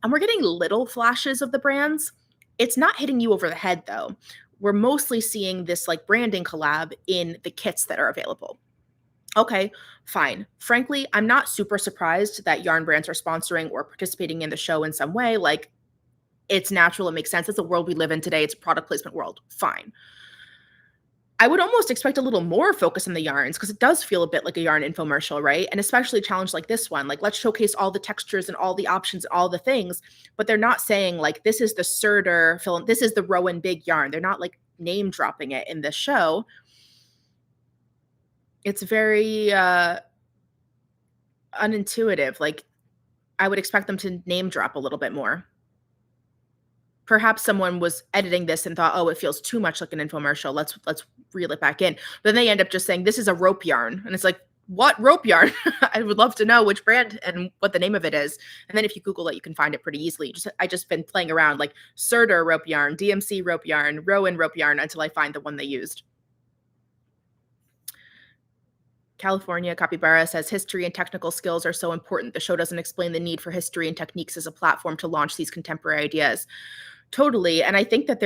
and we're getting little flashes of the brands. It's not hitting you over the head though. We're mostly seeing this like branding collab in the kits that are available. Okay, fine. Frankly, I'm not super surprised that yarn brands are sponsoring or participating in the show in some way. Like, it's natural, it makes sense. It's the world we live in today. It's a product placement world. Fine. I would almost expect a little more focus on the yarns because it does feel a bit like a yarn infomercial, right? And especially a challenge like this one. Like, let's showcase all the textures and all the options, all the things. But they're not saying, like, this is the Surtur film, this is the Rowan big yarn. They're not, like, name dropping it in this show. It's very unintuitive. Like, I would expect them to name drop a little bit more. Perhaps someone was editing this and thought, oh, it feels too much like an infomercial. Let's reel it back in. But then they end up just saying, this is a rope yarn. And it's like, what rope yarn? I would love to know which brand and what the name of it is. And then if you Google it, you can find it pretty easily. I just been playing around like Surtur rope yarn, DMC rope yarn, Rowan rope yarn until I find the one they used. California Capybara says history and technical skills are so important. The show doesn't explain the need for history and techniques as a platform to launch these contemporary ideas. Totally. And I think that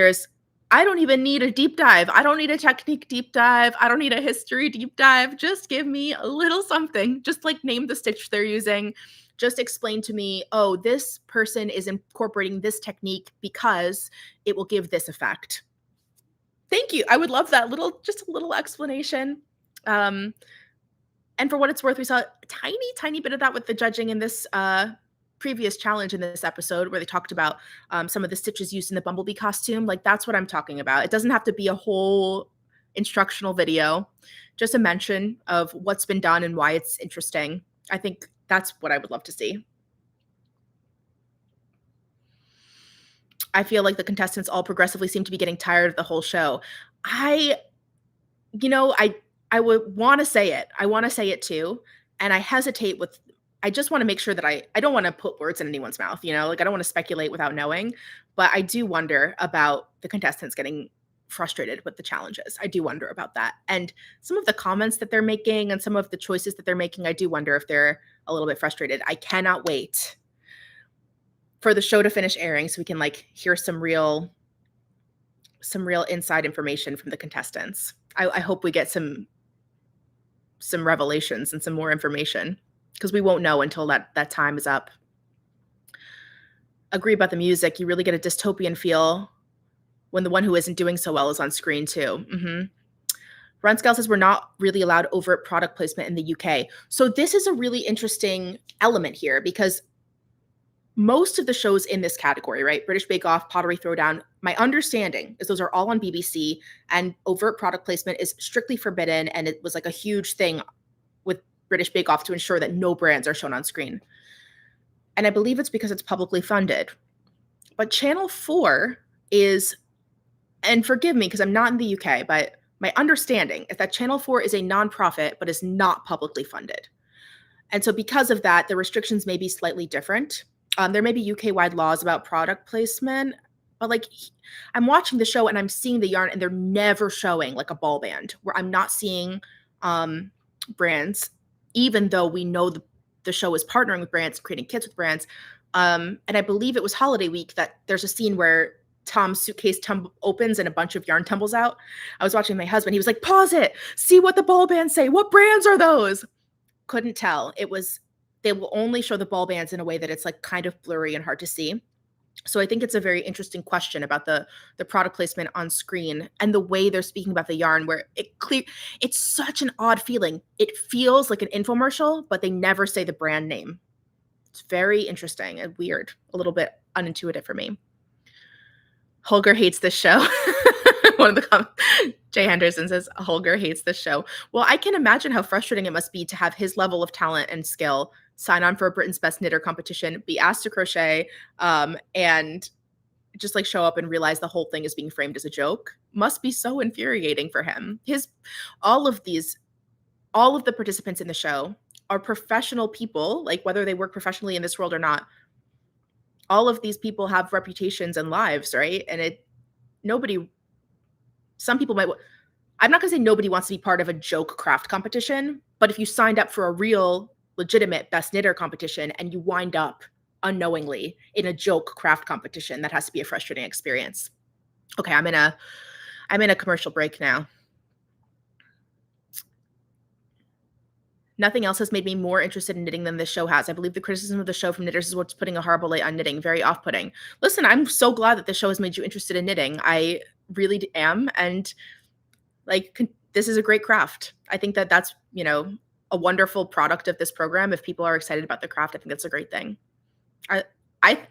I don't even need a deep dive. I don't need a technique deep dive. I don't need a history deep dive. Just give me a little something. Just like name the stitch they're using. Just explain to me, oh, this person is incorporating this technique because it will give this effect. Thank you. I would love that just a little explanation. And for what it's worth, we saw a tiny, tiny bit of that with the judging in this previous challenge in this episode where they talked about some of the stitches used in the Bumblebee costume. Like, that's what I'm talking about. It doesn't have to be a whole instructional video, just a mention of what's been done and why it's interesting. I think that's what I would love to see. I feel like the contestants all progressively seem to be getting tired of the whole show. I you know, I would wanna say it. I wanna say it too, and I hesitate with I just wanna make sure that I don't wanna put words in anyone's mouth, you know? Like, I don't wanna speculate without knowing, but I do wonder about the contestants getting frustrated with the challenges. I do wonder about that, and some of the comments that they're making and some of the choices that they're making, I do wonder if they're a little bit frustrated. I cannot wait for the show to finish airing so we can, like, hear some real inside information from the contestants. I hope we get some revelations and some more information because we won't know until that time is up. Agree about the music. You really get a dystopian feel when the one who isn't doing so well is on screen too. Runscale says we're not really allowed overt product placement in the UK. So this is a really interesting element here because most of the shows in this category, right? British Bake Off, Pottery Throwdown, my understanding is those are all on BBC and overt product placement is strictly forbidden. And it was like a huge thing with British Bake Off to ensure that no brands are shown on screen. And I believe it's because it's publicly funded. But Channel 4 is, and forgive me because I'm not in the UK, but my understanding is that Channel 4 is a nonprofit, but is not publicly funded. And so because of that, the restrictions may be slightly different. There may be UK-wide laws about product placement, but like I'm watching the show and I'm seeing the yarn and they're never showing like a ball band where I'm not seeing brands, even though we know the show is partnering with brands, creating kits with brands. And I believe it was holiday week that there's a scene where Tom's suitcase opens and a bunch of yarn tumbles out. I was watching my husband. He was like, pause it. See what the ball bands say. What brands are those? Couldn't tell. They will only show the ball bands in a way that it's like kind of blurry and hard to see. So I think it's a very interesting question about the product placement on screen and the way they're speaking about the yarn where it's such an odd feeling. It feels like an infomercial, but they never say the brand name. It's very interesting and weird, a little bit unintuitive for me. Holger hates this show. One of the comments, Jay Henderson says, Holger hates this show. Well, I can imagine how frustrating it must be to have his level of talent and skill sign on for a Britain's Best Knitter competition, be asked to crochet, and just like show up and realize the whole thing is being framed as a joke. Must be so infuriating for him. All of the participants in the show are professional people, like whether they work professionally in this world or not. All of these people have reputations and lives, right? And some people might, I'm not gonna say nobody wants to be part of a joke craft competition, but if you signed up for a real legitimate Best Knitter competition and you wind up unknowingly in a joke craft competition, that has to be a frustrating experience. Okay, I'm in a commercial break now. Nothing else has made me more interested in knitting than this show has. I believe the criticism of the show from knitters is what's putting a horrible light on knitting. Very off-putting. Listen, I'm so glad that the show has made you interested in knitting. I really am. And like, this is a great craft. I think that that's, a wonderful product of this program. If people are excited about the craft, I think that's a great thing. I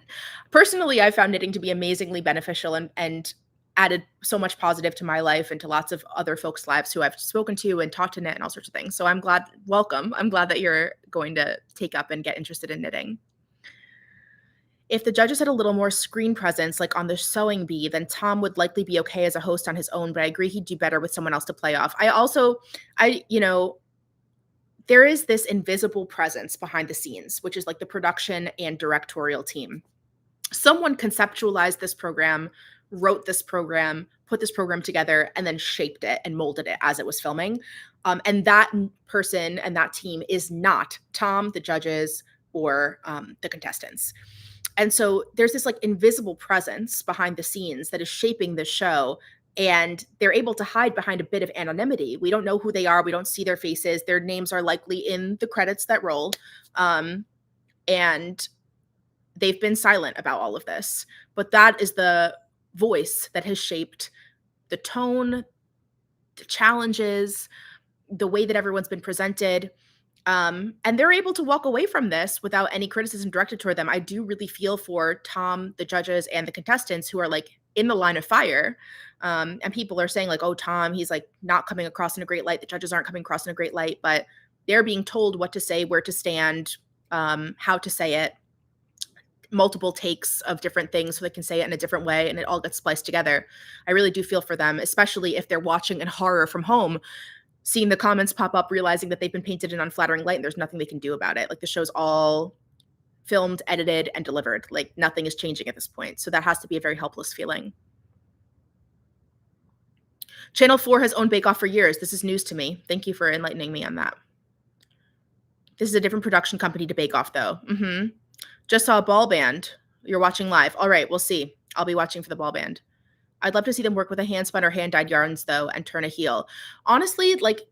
personally, I found knitting to be amazingly beneficial and added so much positive to my life and to lots of other folks' lives who I've spoken to and taught to knit and all sorts of things. So I'm glad that you're going to take up and get interested in knitting. If the judges had a little more screen presence, like on the sewing bee, then Tom would likely be okay as a host on his own, but I agree he'd do better with someone else to play off. There is this invisible presence behind the scenes, which is like the production and directorial team. Someone conceptualized this program, wrote this program, put this program together, and then shaped it and molded it as it was filming. And that person and that team is not Tom, the judges, or the contestants. And so there's this like invisible presence behind the scenes that is shaping the show. And they're able to hide behind a bit of anonymity. We don't know who they are. We don't see their faces. Their names are likely in the credits that roll. And they've been silent about all of this. But that is the voice that has shaped the tone, the challenges, the way that everyone's been presented. And they're able to walk away from this without any criticism directed toward them. I do really feel for Tom, the judges, and the contestants who are like in the line of fire. And people are saying, like, oh, Tom, he's like not coming across in a great light. The judges aren't coming across in a great light, but they're being told what to say, where to stand, how to say it, multiple takes of different things so they can say it in a different way and it all gets spliced together. I really do feel for them, especially if they're watching in horror from home, seeing the comments pop up, realizing that they've been painted in unflattering light and there's nothing they can do about it. Like the show's all filmed, edited, and delivered. Like nothing is changing at this point. So that has to be a very helpless feeling. Channel 4 has owned Bake Off for years. This is news to me. Thank you for enlightening me on that. This is a different production company to Bake Off, though. Just saw a ball band. You're watching live. All right, we'll see. I'll be watching for the ball band. I'd love to see them work with a hand spun or hand dyed yarns, though, and turn a heel. Honestly, like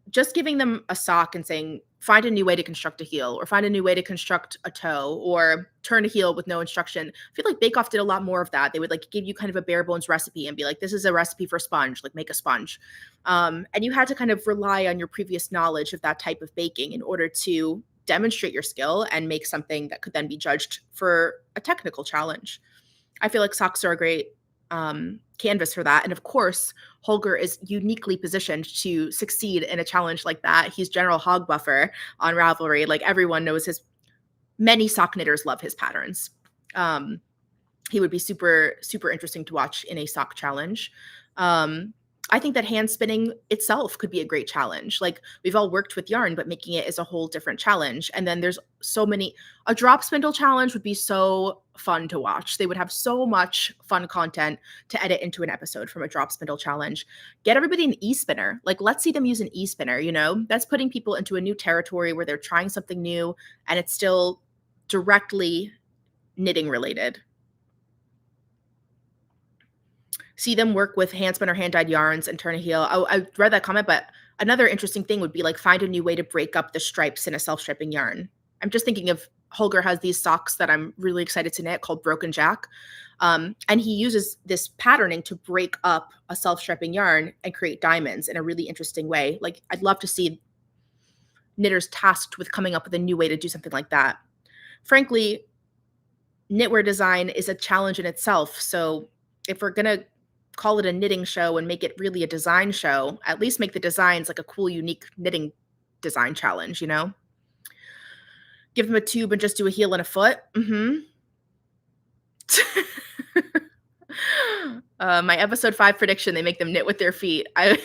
just giving them a sock and saying, find a new way to construct a heel or find a new way to construct a toe or turn a heel with no instruction. I feel like Bake Off did a lot more of that. They would like give you kind of a bare bones recipe and be like, this is a recipe for sponge, like make a sponge. And you had to kind of rely on your previous knowledge of that type of baking in order to demonstrate your skill and make something that could then be judged for a technical challenge. I feel like socks are a great canvas for that. And of course, Holger is uniquely positioned to succeed in a challenge like that. He's General Hog Buffer on Ravelry. Like everyone knows his, many sock knitters love his patterns. He would be super, super interesting to watch in a sock challenge. I think that hand spinning itself could be a great challenge. Like we've all worked with yarn, but making it is a whole different challenge. And then there's so many, a drop spindle challenge would be so fun to watch. They would have so much fun content to edit into an episode from a drop spindle challenge. Get everybody an e-spinner. Like let's see them use an e-spinner, you know, that's putting people into a new territory where they're trying something new and it's still directly knitting related. See them work with hand spun or hand dyed yarns and turn a heel. I read that comment, but another interesting thing would be like find a new way to break up the stripes in a self-striping yarn. I'm just thinking of Holger has these socks that I'm really excited to knit called Broken Jack. And he uses this patterning to break up a self-striping yarn and create diamonds in a really interesting way. Like I'd love to see knitters tasked with coming up with a new way to do something like that. Frankly, knitwear design is a challenge in itself. So if we're going to call it a knitting show and make it really a design show, at least make the designs like a cool, unique knitting design challenge, you know? Give them a tube and just do a heel and a foot. My episode 5 prediction, they make them knit with their feet. I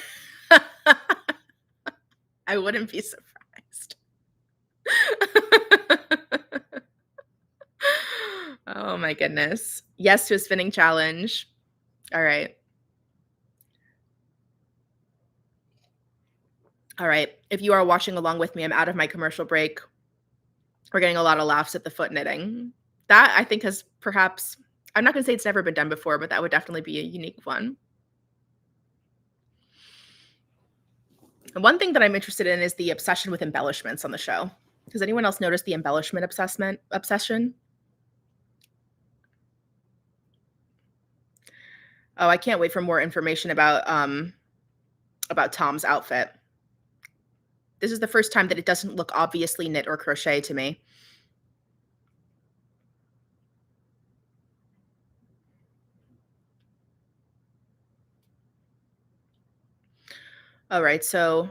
wouldn't be surprised. Oh my goodness. Yes to a spinning challenge. All right. All right. If you are watching along with me, I'm out of my commercial break. We're getting a lot of laughs at the foot knitting. That I think has perhaps, I'm not going to say it's never been done before, but that would definitely be a unique one. And one thing that I'm interested in is the obsession with embellishments on the show. Has anyone else noticed the embellishment obsession? Oh, I can't wait for more information about Tom's outfit. This is the first time that it doesn't look obviously knit or crochet to me. All right, so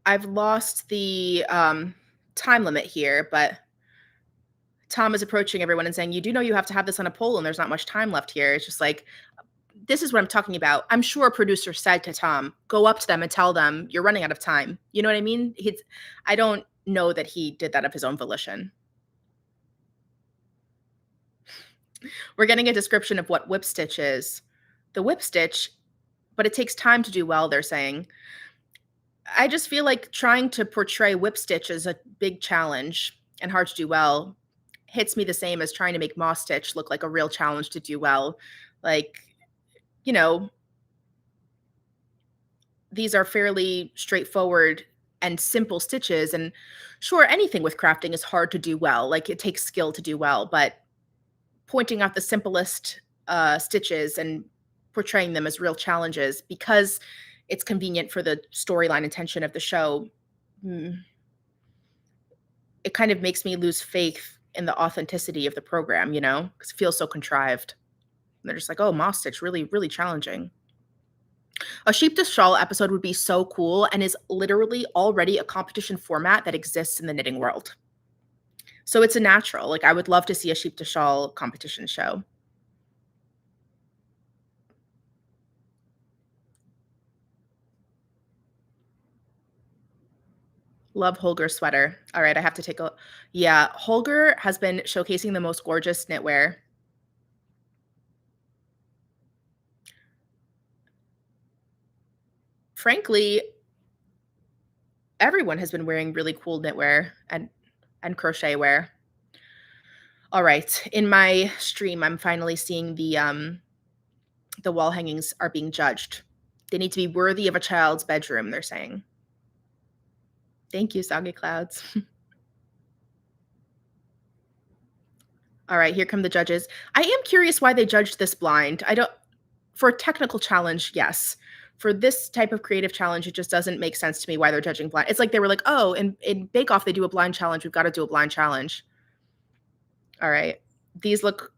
I've lost the time limit here, but Tom is approaching everyone and saying, you do know you have to have this on a poll and there's not much time left here. It's just like, this is what I'm talking about. I'm sure a producer said to Tom, go up to them and tell them you're running out of time. You know what I mean? I don't know that he did that of his own volition. We're getting a description of what whip stitch is. The whip stitch, but it takes time to do well, they're saying. I just feel like trying to portray whip stitch as a big challenge and hard to do well hits me the same as trying to make moss stitch look like a real challenge to do well. Like, you know, these are fairly straightforward and simple stitches. And sure, anything with crafting is hard to do well. Like it takes skill to do well, but pointing out the simplest stitches and portraying them as real challenges because it's convenient for the storyline intention of the show mm, it kind of makes me lose faith in the authenticity of the program, because it feels so contrived. And they're just like, oh, moss stitch, really, really challenging. A sheep to shawl episode would be so cool and is literally already a competition format that exists in the knitting world. So it's a natural. Like, I would love to see a sheep to shawl competition show. Love Holger's sweater. All right, I have to take a yeah, Holger has been showcasing the most gorgeous knitwear. Frankly, everyone has been wearing really cool knitwear and crochet wear. All right, in my stream, I'm finally seeing the wall hangings are being judged. They need to be worthy of a child's bedroom, they're saying. Thank you, Soggy Clouds. All right, here come the judges. I am curious why they judged this blind. I don't For a technical challenge, yes. For this type of creative challenge, it just doesn't make sense to me why they're judging blind. It's like they were like, "Oh, in Bake Off, they do a blind challenge. We've got to do a blind challenge." All right. These look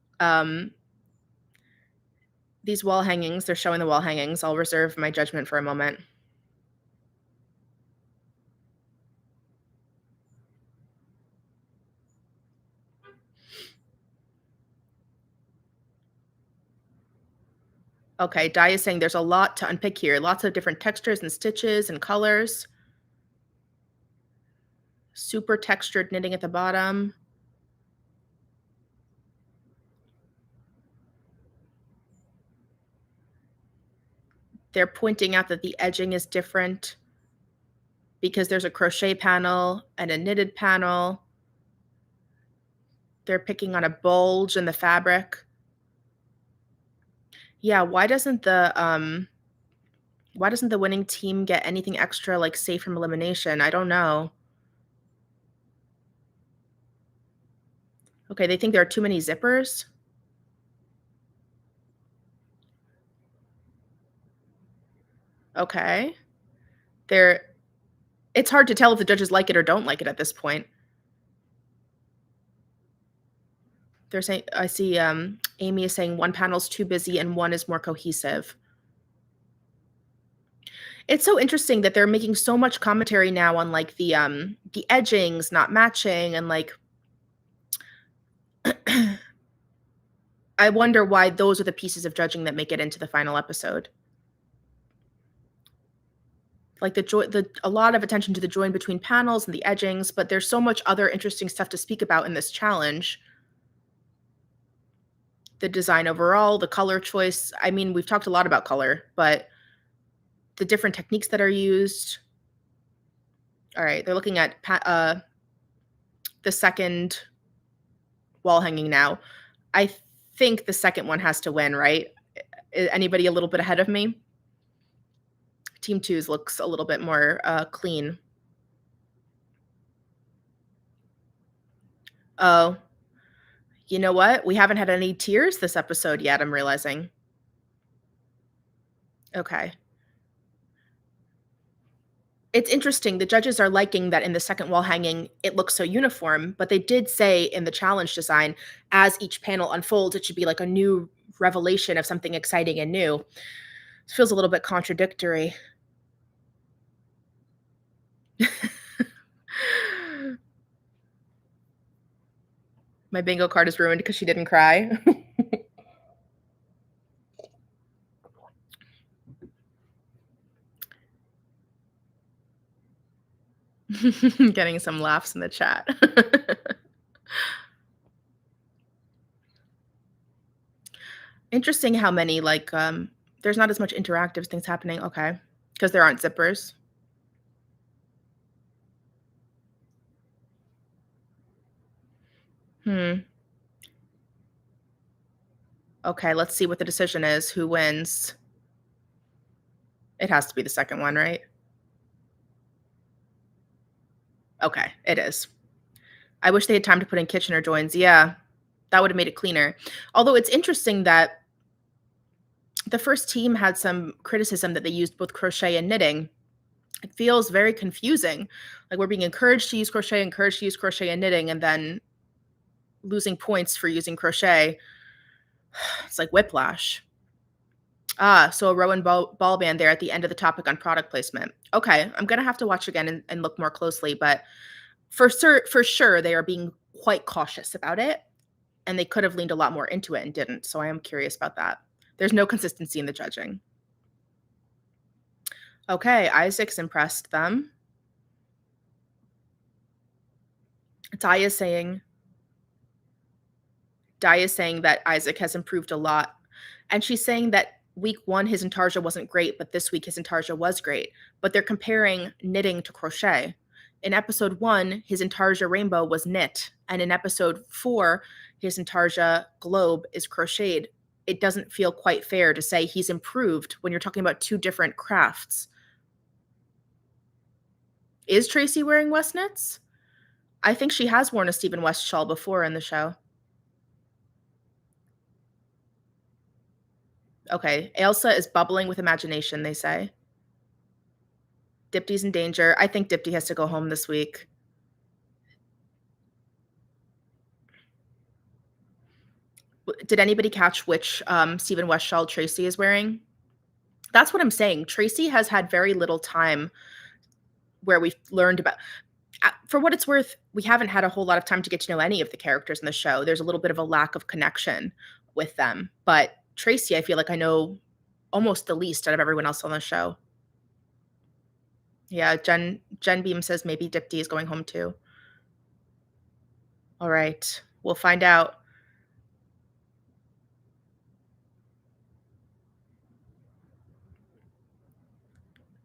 these wall hangings, they're showing the wall hangings. I'll reserve my judgment for a moment. Okay, Di is saying there's a lot to unpick here. Lots of different textures and stitches and colors. Super textured knitting at the bottom. They're pointing out that the edging is different because there's a crochet panel and a knitted panel. They're picking on a bulge in the fabric. Yeah, why doesn't the winning team get anything extra, like, safe from elimination? I don't know. Okay, they think there are too many zippers? Okay. They're It's hard to tell if the judges like it or don't like it at this point. They're saying I see, Amy is saying one panel's too busy and one is more cohesive. It's so interesting that they're making so much commentary now on, like, the edgings not matching and, like, I wonder why those are the pieces of judging that make it into the final episode. Like, the a lot of attention to the join between panels and the edgings, but there's so much other interesting stuff to speak about in this challenge. The design overall, the color choice. I mean, we've talked a lot about color, but the different techniques that are used. All right, they're looking at the second wall hanging now. I think the second one has to win, right? Anybody a little bit ahead of me? Team two's looks a little bit more clean. Oh, you know what? We haven't had any tears this episode yet, I'm realizing. Okay. It's interesting. The judges are liking that in the second wall hanging, it looks so uniform, but they did say in the challenge design, as each panel unfolds, it should be like a new revelation of something exciting and new. It feels a little bit contradictory. My bingo card is ruined because she didn't cry. Getting some laughs in the chat. Interesting how many, like, there's not as much interactive things happening. Okay. Because there aren't zippers. Hmm. Okay, let's see what the decision is. Who wins? It has to be the second one, right? Okay, it is. I wish they had time to put in Kitchener joins. Yeah, that would have made it cleaner. Although it's interesting that the first team had some criticism that they used both crochet and knitting. It feels very confusing. Like we're being encouraged to use crochet, encouraged to use crochet and knitting, and then losing points for using crochet. It's like whiplash. So a Rowan ball band there at the end of the topic on product placement. Okay, I'm gonna have to watch again and look more closely, but for sure they are being quite cautious about it, and they could have leaned a lot more into it and didn't. So I am curious about that. There's no consistency in the judging. Okay, Isaac's impressed them. Di is saying that Isaac has improved a lot. And she's saying that week 1, his intarsia wasn't great, but this week his intarsia was great. But they're comparing knitting to crochet. In episode 1, his intarsia rainbow was knit. And in episode 4, his intarsia globe is crocheted. It doesn't feel quite fair to say he's improved when you're talking about 2 different crafts. Is Tracy wearing West knits? I think she has worn a Stephen West shawl before in the show. Okay, Ailsa is bubbling with imagination, they say. Dipty's in danger. I think Dipty has to go home this week. Did anybody catch which Stephen West shawl Tracy is wearing? That's what I'm saying. Tracy has had very little time where we've learned about. For what it's worth, we haven't had a whole lot of time to get to know any of the characters in the show. There's a little bit of a lack of connection with them. But Tracy, I feel like I know almost the least out of everyone else on the show. Yeah, Jen Beam says maybe Dipty is going home too. All right, we'll find out.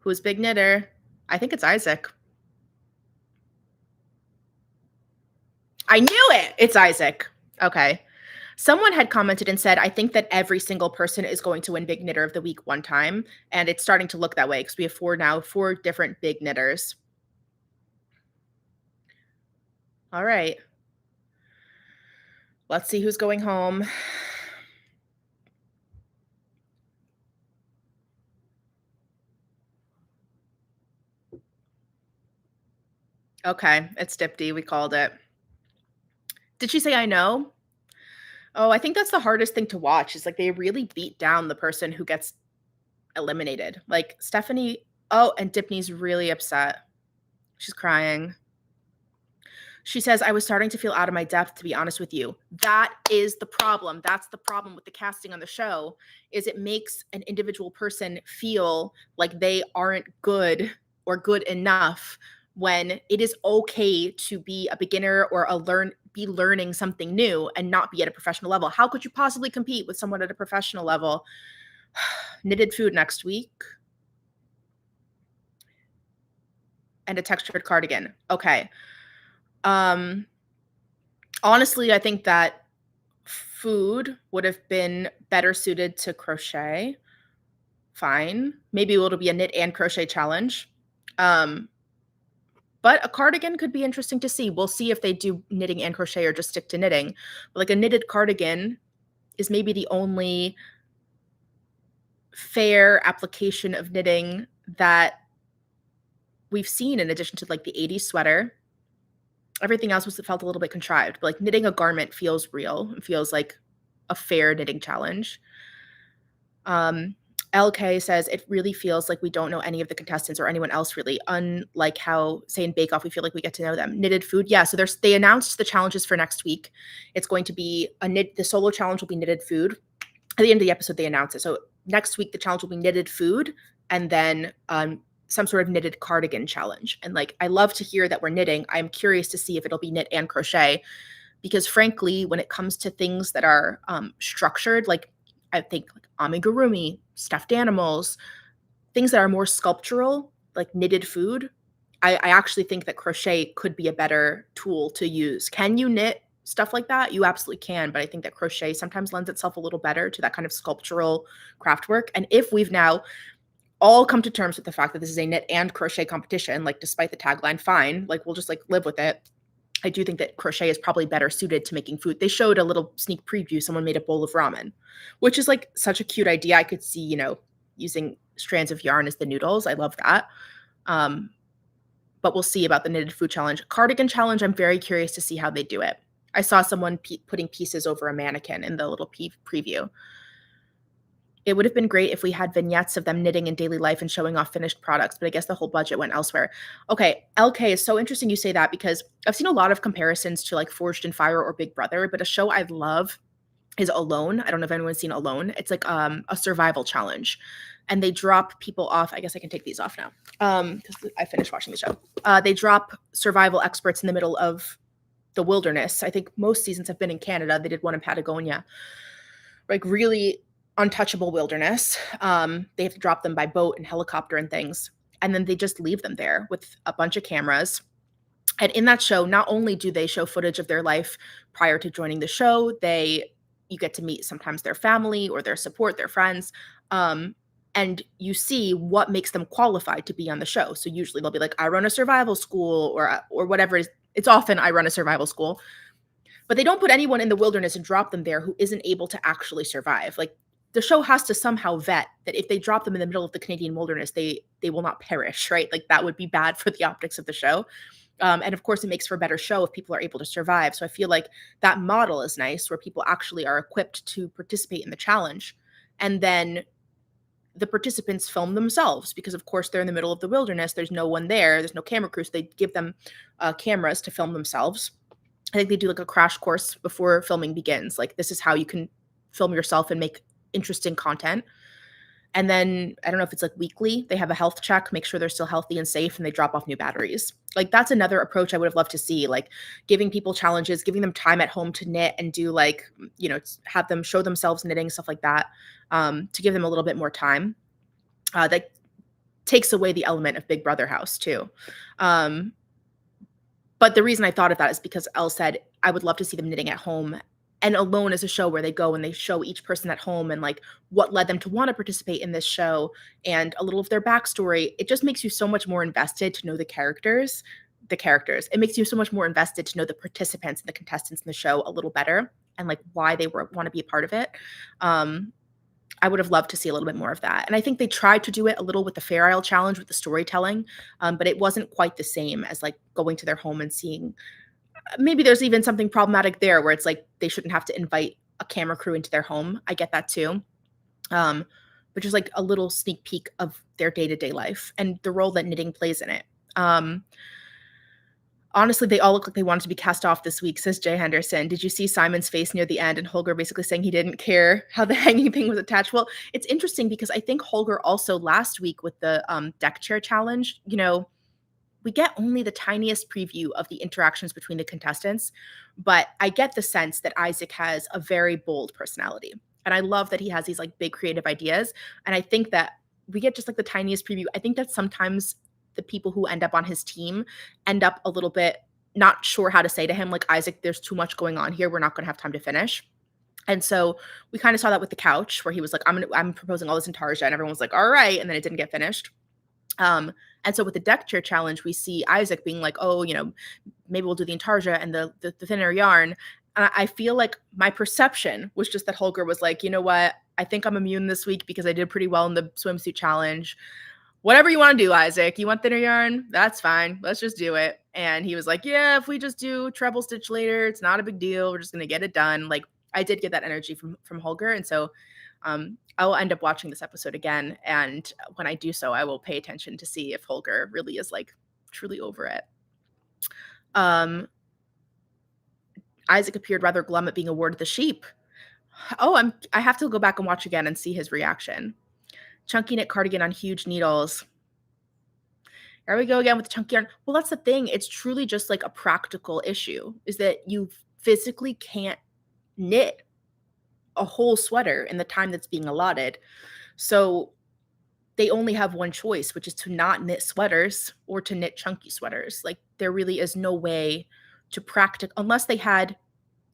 Who's big knitter? I think it's Isaac. I knew it! It's Isaac. Okay. Someone had commented and said, I think that every single person is going to win Big Knitter of the Week one time. And it's starting to look that way because we have 4 different big knitters. All right. Let's see who's going home. Okay, it's Dipty. We called it. Did she say I know? Oh, I think that's the hardest thing to watch is like they really beat down the person who gets eliminated. Like Stephanie, and Dipney's really upset. She's crying. She says, I was starting to feel out of my depth, to be honest with you. That is the problem. That's the problem with the casting on the show, is it makes an individual person feel like they aren't good or good enough when it is okay to be a beginner or be learning something new and not be at a professional level. How could you possibly compete with someone at a professional level? Knitted food next week. And a textured cardigan. Okay. Honestly, I think that food would have been better suited to crochet. Fine. Maybe it'll be a knit and crochet challenge. But a cardigan could be interesting to see. We'll see if they do knitting and crochet or just stick to knitting. But like a knitted cardigan is maybe the only fair application of knitting that we've seen in addition to like the 80s sweater. Everything else felt a little bit contrived. But like knitting a garment feels real. It feels like a fair knitting challenge. LK says it really feels like we don't know any of the contestants or anyone else really, unlike how, say, in Bake Off, we feel like we get to know them. Knitted food, yeah. So they announced the challenges for next week. It's going to be the solo challenge will be knitted food. At the end of the episode, they announce it. So next week, the challenge will be knitted food, and then some sort of knitted cardigan challenge. And like, I love to hear that we're knitting. I'm curious to see if it'll be knit and crochet, because frankly, when it comes to things that are structured, like I think like amigurumi, stuffed animals, things that are more sculptural, like knitted food, I actually think that crochet could be a better tool to use. Can you knit stuff like that? You absolutely can, but I think that crochet sometimes lends itself a little better to that kind of sculptural craft work. And if we've now all come to terms with the fact that this is a knit and crochet competition, like despite the tagline, fine, like we'll just like live with it. I do think that crochet is probably better suited to making food. They showed a little sneak preview. Someone made a bowl of ramen, which is like such a cute idea. I could see, using strands of yarn as the noodles. I love that. Um, but we'll see about the knitted food challenge. Cardigan challenge, I'm very curious to see how they do it. I saw someone putting pieces over a mannequin in the little preview. It would have been great if we had vignettes of them knitting in daily life and showing off finished products, but I guess the whole budget went elsewhere. Okay, LK is so interesting you say that because I've seen a lot of comparisons to like Forged in Fire or Big Brother, but a show I love is Alone. I don't know if anyone's seen Alone. It's like a survival challenge. And they drop people off. I guess I can take these off now because I finished watching the show. They drop survival experts in the middle of the wilderness. I think most seasons have been in Canada. They did one in Patagonia. Like really untouchable wilderness. They have to drop them by boat and helicopter and things. And then they just leave them there with a bunch of cameras. And in that show, not only do they show footage of their life prior to joining the show, you get to meet sometimes their family or their support, their friends. And you see what makes them qualified to be on the show. So usually they'll be like, I run a survival school or whatever it is. It's often I run a survival school. But they don't put anyone in the wilderness and drop them there who isn't able to actually survive. Like the show has to somehow vet that if they drop them in the middle of the Canadian wilderness, they will not perish, right? Like that would be bad for the optics of the show. And of course, it makes for a better show if people are able to survive. So I feel like that model is nice where people actually are equipped to participate in the challenge. And then the participants film themselves because, of course, they're in the middle of the wilderness. There's no one there. There's no camera crew. So they give them cameras to film themselves. I think they do like a crash course before filming begins. Like, this is how you can film yourself and make interesting content. And then I don't know if it's like weekly, they have a health check, make sure they're still healthy and safe, and they drop off new batteries. Like that's another approach I would have loved to see, like giving people challenges, giving them time at home to knit and do like, have them show themselves knitting, stuff like that, to give them a little bit more time. That takes away the element of Big Brother house too. But the reason I thought of that is because Elle said, I would love to see them knitting at home. And Alone is a show where they go and they show each person at home and like what led them to want to participate in this show and a little of their backstory. It just makes you so much more invested to know the characters. It makes you so much more invested to know the participants and the contestants in the show a little better and like why they want to be a part of it. I would have loved to see a little bit more of that. And I think they tried to do it a little with the Fair Isle challenge with the storytelling, but it wasn't quite the same as like going to their home and seeing. Maybe there's even something problematic there where it's like they shouldn't have to invite a camera crew into their home. I get that too. But just like a little sneak peek of their day-to-day life and the role that knitting plays in it. Honestly, they all look like they wanted to be cast off this week, says Jay Henderson. Did you see Simon's face near the end and Holger basically saying he didn't care how the hanging thing was attached? Well, it's interesting because I think Holger also last week with the deck chair challenge, we get only the tiniest preview of the interactions between the contestants, but I get the sense that Isaac has a very bold personality. And I love that he has these like big creative ideas. And I think that we get just like the tiniest preview. I think that sometimes the people who end up on his team end up a little bit not sure how to say to him, like, Isaac, there's too much going on here. We're not going to have time to finish. And so we kind of saw that with the couch where he was like, I'm proposing all this in Tarja, and everyone was like, all right. And then it didn't get finished. And so with the deck chair challenge, we see Isaac being like, oh, maybe we'll do the intarsia and the thinner yarn. And I feel like my perception was just that Holger was like, you know what? I think I'm immune this week because I did pretty well in the swimsuit challenge. Whatever you want to do, Isaac. You want thinner yarn? That's fine. Let's just do it. And he was like, yeah, if we just do treble stitch later, it's not a big deal. We're just going to get it done. Like, I did get that energy from Holger. And so I will end up watching this episode again. And when I do so, I will pay attention to see if Holger really is like truly over it. Isaac appeared rather glum at being awarded the sheep. Oh, I have to go back and watch again and see his reaction. Chunky knit cardigan on huge needles. Here we go again with the chunky yarn. Well, that's the thing. It's truly just like a practical issue is that you physically can't knit a whole sweater in the time that's being allotted. So they only have one choice, which is to not knit sweaters or to knit chunky sweaters. Like there really is no way to practice unless they had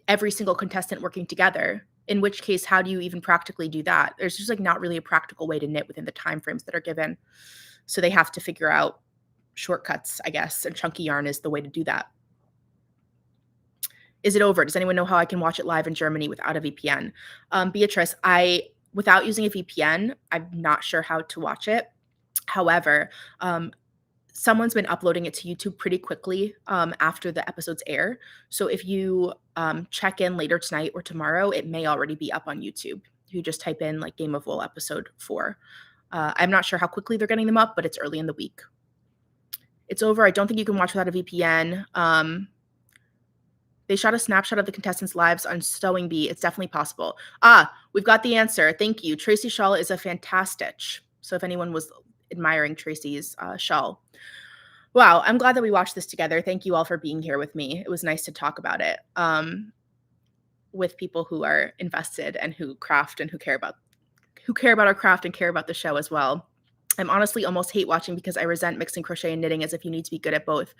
every single contestant working together, in which case, how do you even practically do that? There's just like not really a practical way to knit within the timeframes that are given. So they have to figure out shortcuts, I guess, and chunky yarn is the way to do that. Is it over? Does anyone know how I can watch it live in Germany without a VPN? Beatrice, without using a VPN, I'm not sure how to watch it. However, someone's been uploading it to YouTube pretty quickly after the episodes air. So if you check in later tonight or tomorrow, it may already be up on YouTube. You just type in like Game of Wool episode 4. I'm not sure how quickly they're getting them up, but it's early in the week. It's over. I don't think you can watch without a VPN. They shot a snapshot of the contestants' lives on Stowing Bee. It's definitely possible. We've got the answer. Thank you. Tracy Shaw is a fantastic. So if anyone was admiring Tracy's shawl. Wow, I'm glad that we watched this together. Thank you all for being here with me. It was nice to talk about it with people who are invested and who craft and who care about our craft and care about the show as well. I'm honestly almost hate watching because I resent mixing crochet and knitting as if you need to be good at both.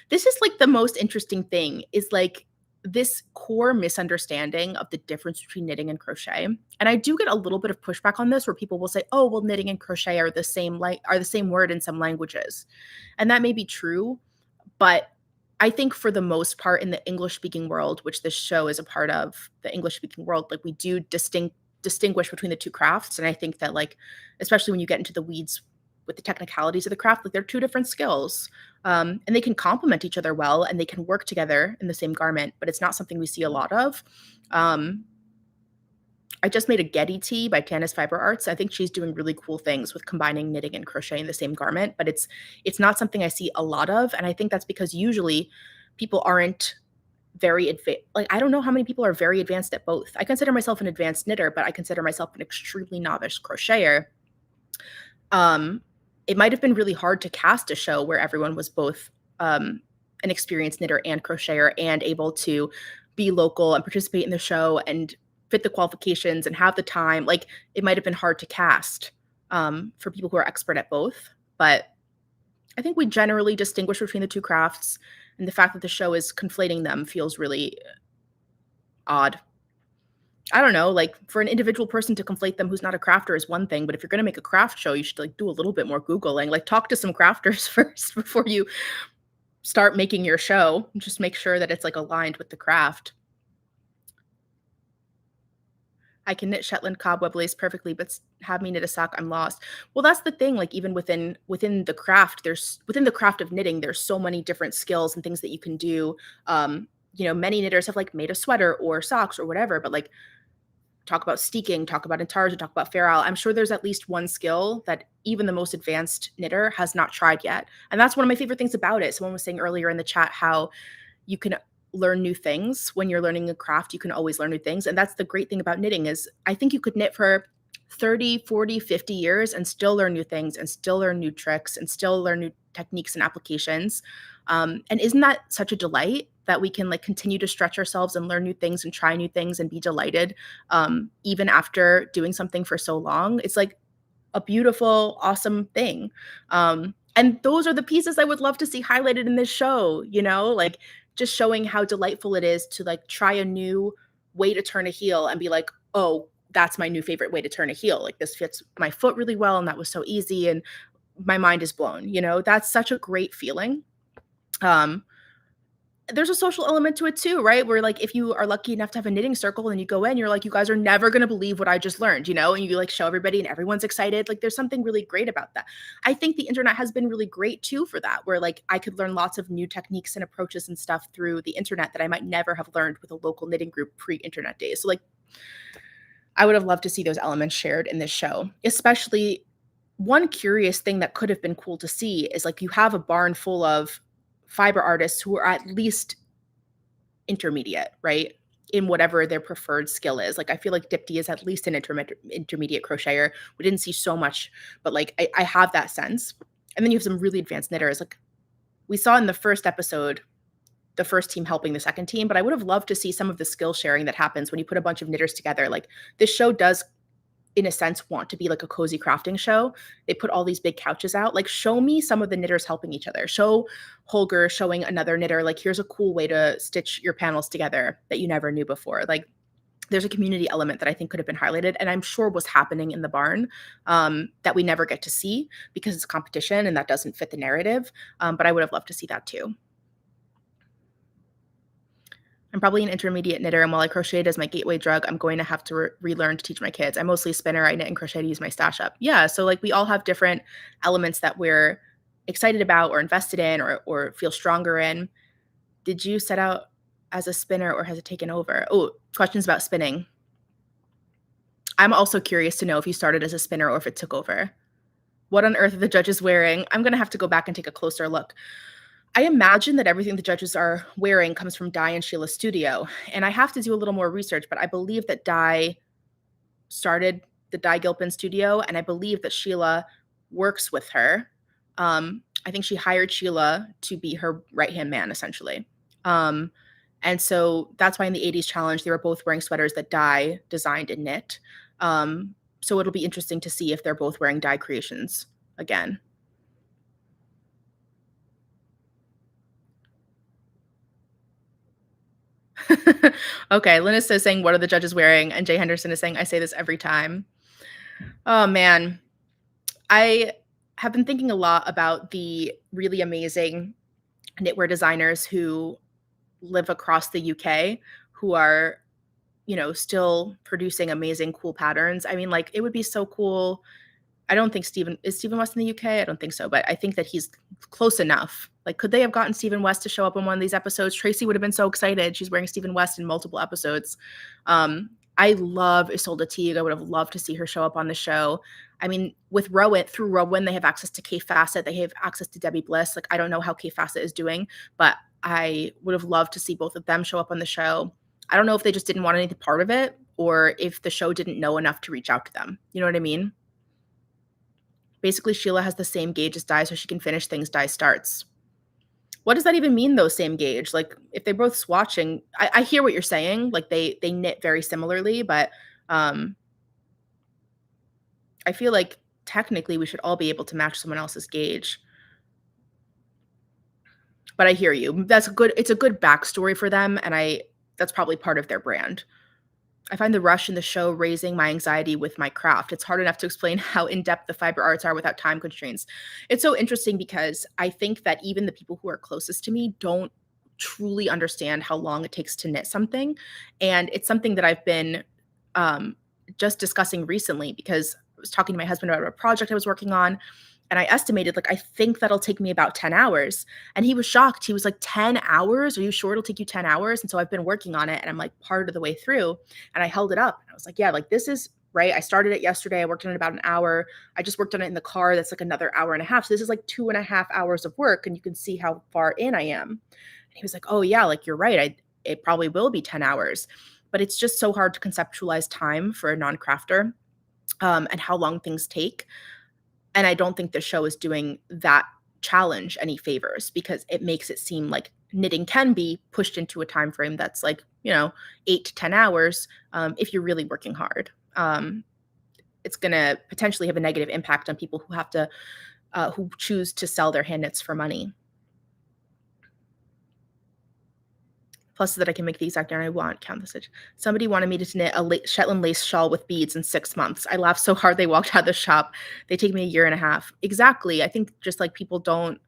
This is like the most interesting thing is like this core misunderstanding of the difference between knitting and crochet. And I do get a little bit of pushback on this where people will say, "Oh, well, knitting and crochet are the same word in some languages." And that may be true, but I think for the most part in the English-speaking world, which this show is a part of, the English-speaking world, like we do distinguish between the two crafts. And I think that like, especially when you get into the weeds with the technicalities of the craft, like they're two different skills. And they can complement each other well and they can work together in the same garment, but it's not something we see a lot of. I just made a Getty tee by Tanis Fiber Arts. I think she's doing really cool things with combining knitting and crochet in the same garment, but it's not something I see a lot of. And I think that's because usually people aren't very advanced. Like, I don't know how many people are very advanced at both. I consider myself an advanced knitter, but I consider myself an extremely novice crocheter. It might have been really hard to cast a show where everyone was both an experienced knitter and crocheter and able to be local and participate in the show and fit the qualifications and have the time. Like, it might have been hard to cast for people who are expert at both. But I think we generally distinguish between the two crafts, and the fact that the show is conflating them feels really odd. I don't know, like for an individual person to conflate them who's not a crafter is one thing, but if you're going to make a craft show, you should like do a little bit more Googling, like talk to some crafters first before you start making your show. Just make sure that it's like aligned with the craft. I can knit Shetland cobweb lace perfectly, but have me knit a sock, I'm lost. Well, that's the thing. Like even within the craft, within the craft of knitting, there's so many different skills and things that you can do. Many knitters have like made a sweater or socks or whatever, but like talk about steeking, talk about intarsia, talk about ferrule. I'm sure there's at least one skill that even the most advanced knitter has not tried yet. And that's one of my favorite things about it. Someone was saying earlier in the chat how you can learn new things. When you're learning a craft, you can always learn new things. And that's the great thing about knitting is I think you could knit for 30, 40, 50 years and still learn new things and still learn new tricks and still learn new techniques and applications. And isn't that such a delight that we can like continue to stretch ourselves and learn new things and try new things and be delighted even after doing something for so long? It's like a beautiful, awesome thing. And those are the pieces I would love to see highlighted in this show, like just showing how delightful it is to like try a new way to turn a heel and be like, oh, that's my new favorite way to turn a heel. Like this fits my foot really well. And that was so easy. And my mind is blown, that's such a great feeling. There's a social element to it too, right? Where like, if you are lucky enough to have a knitting circle and you go in, you're like, you guys are never going to believe what I just learned, and you like show everybody and everyone's excited. Like there's something really great about that. I think the internet has been really great too for that, where like I could learn lots of new techniques and approaches and stuff through the internet that I might never have learned with a local knitting group pre-internet days. So like, I would have loved to see those elements shared in this show, especially one curious thing that could have been cool to see is like you have a barn full of fiber artists who are at least intermediate, right? In whatever their preferred skill is. Like I feel like Dipti is at least an intermediate crocheter. We didn't see so much, but like I have that sense. And then you have some really advanced knitters. Like we saw in the first episode, the first team helping the second team, but I would have loved to see some of the skill sharing that happens when you put a bunch of knitters together. Like this show does, in a sense, want to be like a cozy crafting show. They put all these big couches out. Like show me some of the knitters helping each other. Show Holger showing another knitter, like here's a cool way to stitch your panels together that you never knew before. Like there's a community element that I think could have been highlighted and I'm sure was happening in the barn that we never get to see because it's competition and that doesn't fit the narrative. But I would have loved to see that too. I'm probably an intermediate knitter, and while I crocheted as my gateway drug, I'm going to have to relearn to teach my kids. I'm mostly a spinner. I knit and crochet to use my stash up. Yeah, so like we all have different elements that we're excited about or invested in or feel stronger in. Did you set out as a spinner or has it taken over? Oh, questions about spinning. I'm also curious to know if you started as a spinner or if it took over. What on earth are the judges wearing? I'm going to have to go back and take a closer look. I imagine that everything the judges are wearing comes from Di and Sheila's studio. And I have to do a little more research, but I believe that Di started the Di Gilpin studio, and I believe that Sheila works with her. I think she hired Sheila to be her right-hand man, essentially. And so that's why in the 80s challenge, they were both wearing sweaters that Di designed and knit. So it'll be interesting to see if they're both wearing Di creations again. Okay, Linus is saying, what are the judges wearing? And Jay Henderson is saying, I say this every time. Oh, man. I have been thinking a lot about the really amazing knitwear designers who live across the UK who are, still producing amazing, cool patterns. I mean, like, it would be so cool. I don't think Stephen West in the UK? I don't think so, but I think that he's close enough. Like, could they have gotten Stephen West to show up in one of these episodes? Tracy would have been so excited. She's wearing Stephen West in multiple episodes. I love Isolde Teague. I would have loved to see her show up on the show. I mean, with Rowan, through Rowan, they have access to Kay Fassett. They have access to Debbie Bliss. Like, I don't know how Kay Fassett is doing, but I would have loved to see both of them show up on the show. I don't know if they just didn't want any part of it or if the show didn't know enough to reach out to them. You know what I mean? Basically, Sheila has the same gauge as Di, so she can finish things Di starts. What does that even mean, though, same gauge? Like, if they're both swatching, I hear what you're saying. Like, they knit very similarly, but I feel like technically we should all be able to match someone else's gauge. But I hear you. It's a good backstory for them, and that's probably part of their brand. I find the rush in the show raising my anxiety with my craft. It's hard enough to explain how in-depth the fiber arts are without time constraints. It's so interesting because I think that even the people who are closest to me don't truly understand how long it takes to knit something. And it's something that I've been just discussing recently because I was talking to my husband about a project I was working on. And I estimated, like, I think that'll take me about 10 hours. And he was shocked. He was like, 10 hours? Are you sure it'll take you 10 hours? And so I've been working on it and I'm like part of the way through. And I held it up. And I was like, yeah, like this is right. I started it yesterday. I worked on it about an hour. I just worked on it in the car. That's like another hour and a half. So this is like 2.5 hours of work. And you can see how far in I am. And he was like, oh, yeah, like you're right. It probably will be 10 hours. But it's just so hard to conceptualize time for a non-crafter and how long things take. And I don't think the show is doing that challenge any favors because it makes it seem like knitting can be pushed into a time frame that's like, 8 to 10 hours if you're really working hard. It's going to potentially have a negative impact on people who choose to sell their hand knits for money. Plus that I can make the exact yarn I want. Count the stitch. Somebody wanted me to knit a Shetland lace shawl with beads in 6 months. I laughed so hard they walked out of the shop. They take me a year and a half. Exactly. I think just like people don't,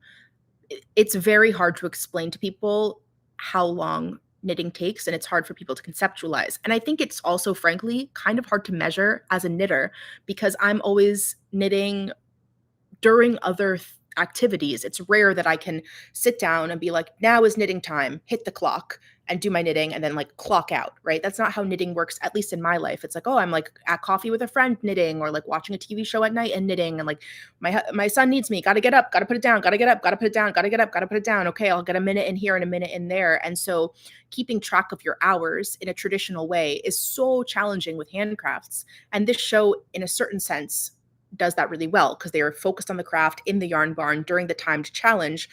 it's very hard to explain to people how long knitting takes, and it's hard for people to conceptualize. And I think it's also, frankly, kind of hard to measure as a knitter because I'm always knitting during other activities. It's rare that I can sit down and be like, now is knitting time, hit the clock and do my knitting and then like clock out, right? That's not how knitting works, at least in my life. It's like, oh, I'm like at coffee with a friend knitting or like watching a TV show at night and knitting. And like my son needs me, got to get up, got to put it down, got to get up, got to put it down, got to get up, got to put it down. Okay, I'll get a minute in here and a minute in there. And so keeping track of your hours in a traditional way is so challenging with handcrafts. And this show, in a certain sense, does that really well because they are focused on the craft in the yarn barn during the timed challenge.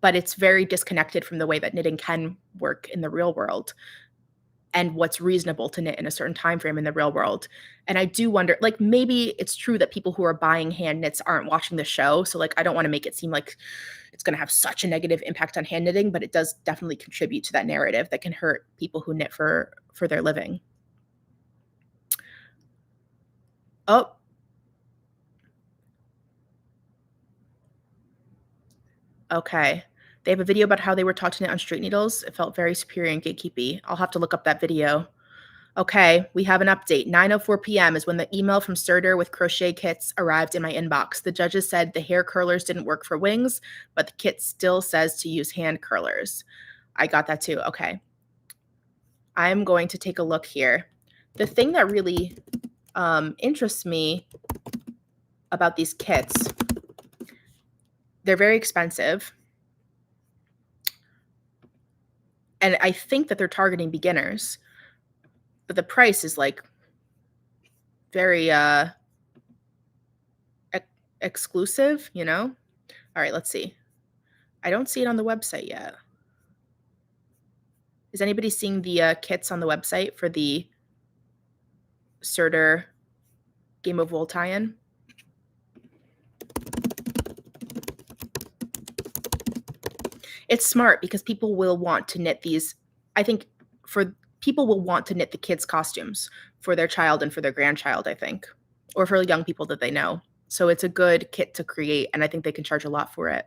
But it's very disconnected from the way that knitting can work in the real world and what's reasonable to knit in a certain time frame in the real world. And I do wonder, like, maybe it's true that people who are buying hand knits aren't watching the show. So like, I don't want to make it seem like it's going to have such a negative impact on hand knitting, but it does definitely contribute to that narrative that can hurt people who knit for their living. Oh, okay. They have a video about how they were taught to knit on street needles. It felt very superior and gatekeepy. I'll have to look up that video. Okay, we have an update. 9:04 p.m. is when the email from Surtur with crochet kits arrived in my inbox. The judges said the hair curlers didn't work for wings, but the kit still says to use hand curlers. I got that too. Okay. I'm going to take a look here. The thing that really interests me about these kits, they're very expensive. And I think that they're targeting beginners. But the price is like very exclusive, you know? All right, let's see. I don't see it on the website yet. Is anybody seeing the kits on the website for the Surtur Game of Wool tie-in? It's smart because people will want to knit these. I think people will want to knit the kids' costumes for their child and for their grandchild, I think, or for young people that they know. So it's a good kit to create, and I think they can charge a lot for it.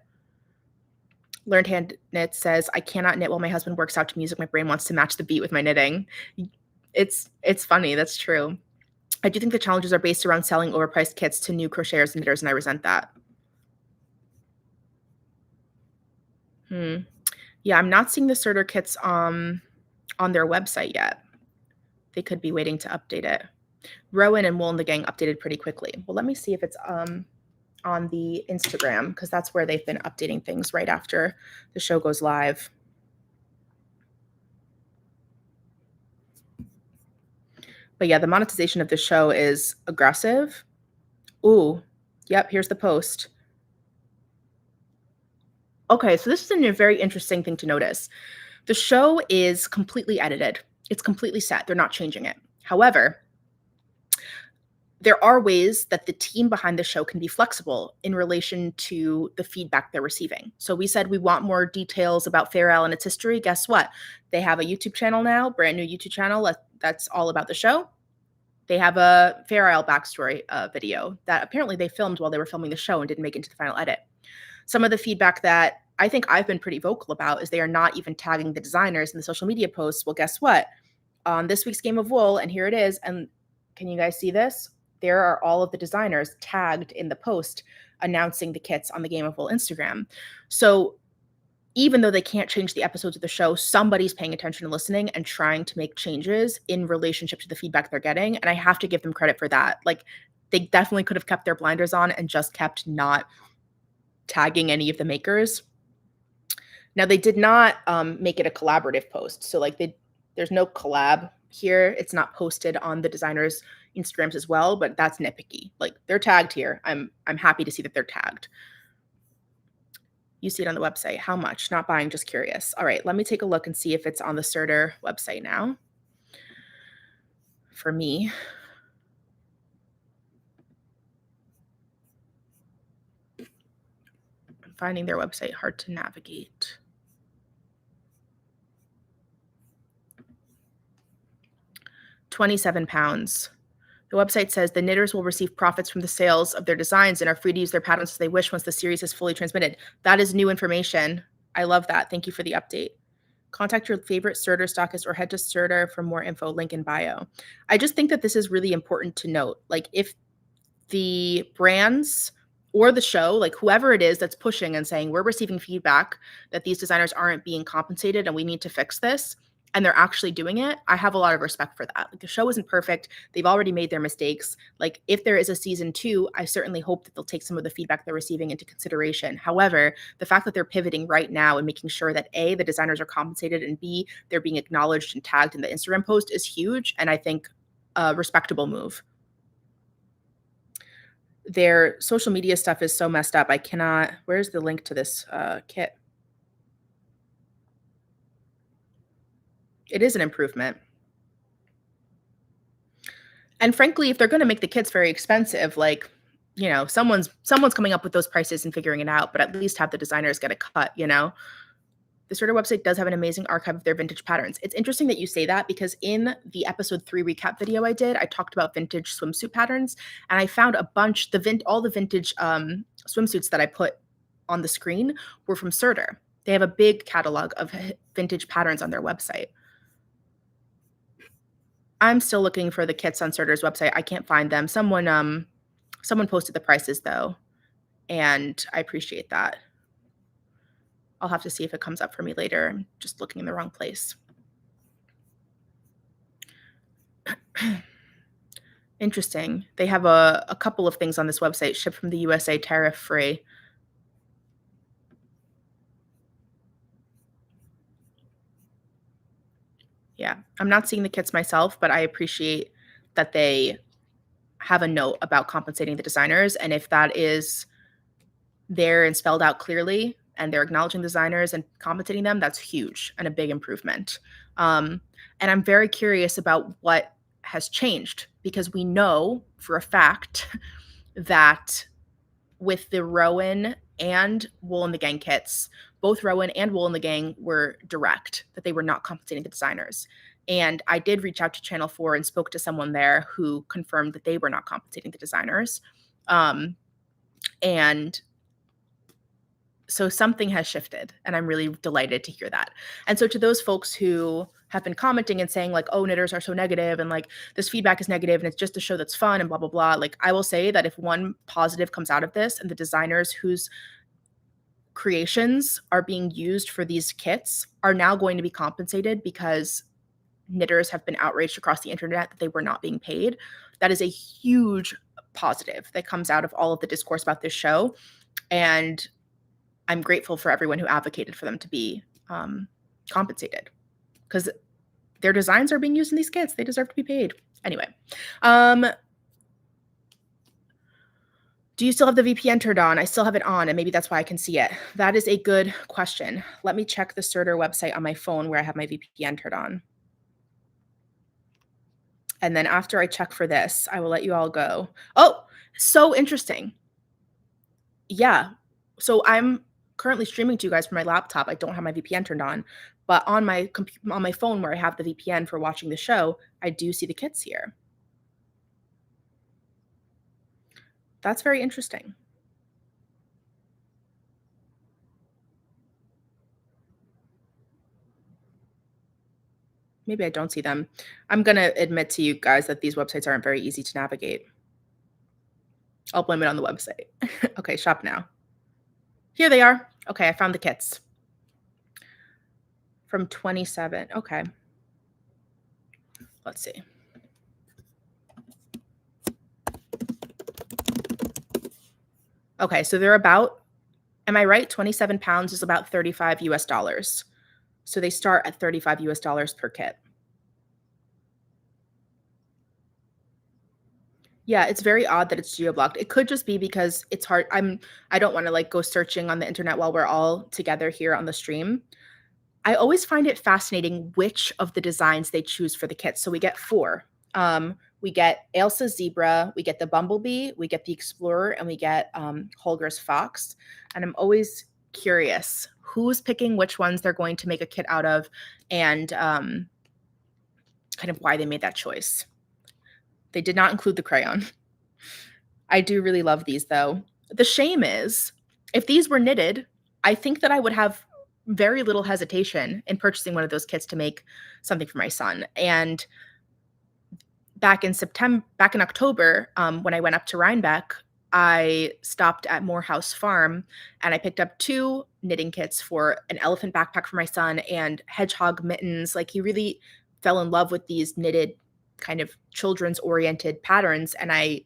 Learned Hand Knit says, I cannot knit while my husband works out to music. My brain wants to match the beat with my knitting. It's funny. That's true. I do think the challenges are based around selling overpriced kits to new crocheters and knitters, and I resent that. Yeah, I'm not seeing the Surtur kits on their website yet. They could be waiting to update it. Rowan and Wool and the Gang updated pretty quickly. Well, let me see if it's on the Instagram, because that's where they've been updating things right after the show goes live. But yeah, the monetization of the show is aggressive. Ooh, yep, here's the post. Okay, so this is a very interesting thing to notice. The show is completely edited. It's completely set. They're not changing it. However, there are ways that the team behind the show can be flexible in relation to the feedback they're receiving. So we said we want more details about Fair Isle and its history. Guess what? They have a YouTube channel now, brand new YouTube channel that's all about the show. They have a Fair Isle backstory video that apparently they filmed while they were filming the show and didn't make it into the final edit. Some of the feedback that I think I've been pretty vocal about is they are not even tagging the designers in the social media posts. Well, guess what? On this week's Game of Wool, and here it is, and can you guys see this? There are all of the designers tagged in the post announcing the kits on the Game of Wool Instagram. So even though they can't change the episodes of the show, somebody's paying attention and listening and trying to make changes in relationship to the feedback they're getting. And I have to give them credit for that. Like, they definitely could have kept their blinders on and just kept not tagging any of the makers. Now, they did not make it a collaborative post. So like there's no collab here. It's not posted on the designers' Instagrams as well, but that's nitpicky. Like, they're tagged here. I'm happy to see that they're tagged. You see it on the website. How much? Not buying, just curious. All right, let me take a look and see if it's on the Surtur website now. For me. I'm finding their website hard to navigate. £27. The website says the knitters will receive profits from the sales of their designs and are free to use their patterns as they wish once the series is fully transmitted. That is new information. I love that. Thank you for the update. Contact your favorite Surtur stockist or head to Surtur for more info. Link in bio. I just think that this is really important to note. Like, if the brands or the show, like whoever it is that's pushing and saying, we're receiving feedback that these designers aren't being compensated and we need to fix this, and they're actually doing it, I have a lot of respect for that. Like, the show isn't perfect. They've already made their mistakes. Like, if there is a season 2, I certainly hope that they'll take some of the feedback they're receiving into consideration. However, the fact that they're pivoting right now and making sure that A, the designers are compensated, and B, they're being acknowledged and tagged in the Instagram post is huge, and I think a respectable move. Their social media stuff is so messed up. I cannot. Where's the link to this kit? It is an improvement. And frankly, if they're going to make the kits very expensive, like, you know, someone's coming up with those prices and figuring it out, but at least have the designers get a cut, you know? The Surtur website does have an amazing archive of their vintage patterns. It's interesting that you say that, because in the episode 3 recap video I did, I talked about vintage swimsuit patterns, and I found a bunch, all the vintage swimsuits that I put on the screen were from Surtur. They have a big catalog of vintage patterns on their website. I'm still looking for the kits on Serter's website. I can't find them. Someone posted the prices though, and I appreciate that. I'll have to see if it comes up for me later. I'm just looking in the wrong place. Interesting. They have a couple of things on this website shipped from the USA tariff free. Yeah, I'm not seeing the kits myself, but I appreciate that they have a note about compensating the designers. And if that is there and spelled out clearly and they're acknowledging designers and compensating them, that's huge and a big improvement. And I'm very curious about what has changed because we know for a fact that with the Rowan and Wool in the Gang kits, both Rowan and Wool in the Gang were direct, that they were not compensating the designers. And I did reach out to Channel 4 and spoke to someone there who confirmed that they were not compensating the designers. And so something has shifted, and I'm really delighted to hear that. And so to those folks who have been commenting and saying like, oh, knitters are so negative and like this feedback is negative and it's just a show that's fun and blah, blah, blah. Like I will say that if one positive comes out of this and the designers whose creations are being used for these kits are now going to be compensated because knitters have been outraged across the internet that they were not being paid, that is a huge positive that comes out of all of the discourse about this show. And I'm grateful for everyone who advocated for them to be compensated because their designs are being used in these kits. They deserve to be paid. Anyway, do you still have the VPN turned on? I still have it on, and maybe that's why I can see it. That is a good question. Let me check the Serter website on my phone where I have my VPN turned on. And then after I check for this, I will let you all go. Oh, so interesting. Yeah. So I'm currently streaming to you guys from my laptop. I don't have my VPN turned on, but on my phone where I have the VPN for watching the show, I do see the kits here. That's very interesting. Maybe I don't see them. I'm going to admit to you guys that these websites aren't very easy to navigate. I'll blame it on the website. Okay, shop now. Here they are. Okay, I found the kits. From 27. Okay. Let's see. Okay, so they're about, am I right? 27 pounds is about 35 US dollars. So they start at 35 US dollars per kit. Yeah, it's very odd that it's geo-blocked. It could just be because it's hard. I don't want to like go searching on the internet while we're all together here on the stream. I always find it fascinating which of the designs they choose for the kits. So we get 4. We get Ailsa's zebra, we get the bumblebee, we get the explorer, and we get Holger's fox. And I'm always curious who's picking which ones they're going to make a kit out of and kind of why they made that choice. They did not include the crayon. I do really love these though. The shame is, if these were knitted, I think that I would have very little hesitation in purchasing one of those kits to make something for my son. And back in October, when I went up to Rhinebeck, I stopped at Morehouse Farm and I picked up 2 knitting kits for an elephant backpack for my son and hedgehog mittens. Like he really fell in love with these knitted kind of children's oriented patterns. And I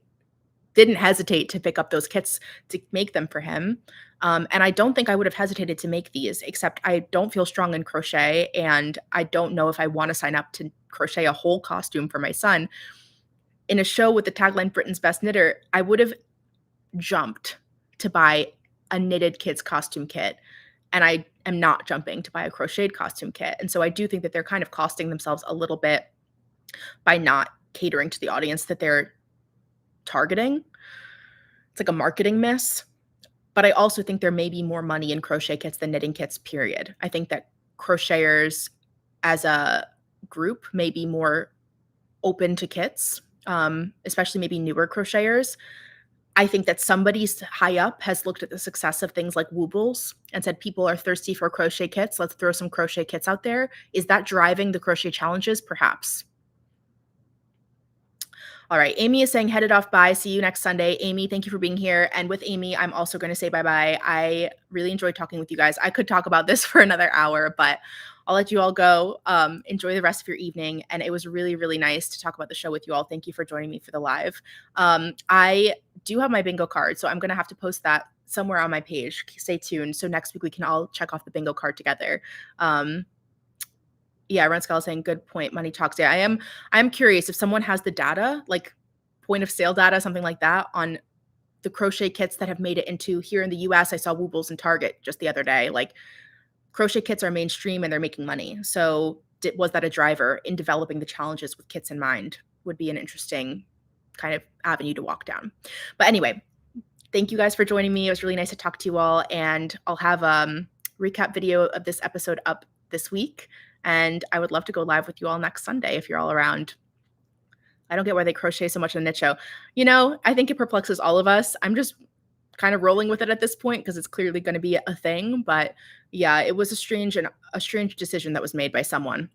didn't hesitate to pick up those kits to make them for him. And I don't think I would have hesitated to make these, except I don't feel strong in crochet. And I don't know if I want to sign up to crochet a whole costume for my son. In a show with the tagline Britain's Best Knitter, I would have jumped to buy a knitted kids costume kit. And I am not jumping to buy a crocheted costume kit. And so I do think that they're kind of costing themselves a little bit by not catering to the audience that they're targeting. It's like a marketing miss. But I also think there may be more money in crochet kits than knitting kits, period. I think that crocheters as a group may be more open to kits, especially maybe newer crocheters. I think that somebody high up has looked at the success of things like Woobles and said people are thirsty for crochet kits. Let's throw some crochet kits out there. Is that driving the crochet challenges? Perhaps. All right. Amy is saying headed off. Bye. See you next Sunday. Amy, thank you for being here. And with Amy, I'm also going to say bye-bye. I really enjoyed talking with you guys. I could talk about this for another hour, but I'll let you all go. Enjoy the rest of your evening. And it was really, really nice to talk about the show with you all. Thank you for joining me for the live. I do have my bingo card, so I'm going to have to post that somewhere on my page. Stay tuned. So next week we can all check off the bingo card together. Yeah, Renskell is saying good point. Money talks. Yeah, I'm curious if someone has the data, like point of sale data, something like that, on the crochet kits that have made it into here in the US. I saw Woobles and Target just the other day. Like crochet kits are mainstream and they're making money. So was that a driver in developing the challenges with kits in mind? Would be an interesting kind of avenue to walk down. But anyway, thank you guys for joining me. It was really nice to talk to you all, and I'll have recap video of this episode up this week. And I would love to go live with you all next Sunday if you're all around. I don't get why they crochet so much in the knit show. You know, I think it perplexes all of us. I'm just kind of rolling with it at this point because it's clearly going to be a thing. But yeah, it was a strange decision that was made by someone.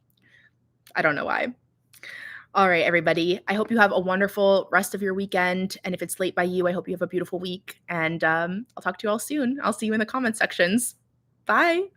I don't know why. All right, everybody. I hope you have a wonderful rest of your weekend. And if it's late by you, I hope you have a beautiful week. And I'll talk to you all soon. I'll see you in the comment sections. Bye.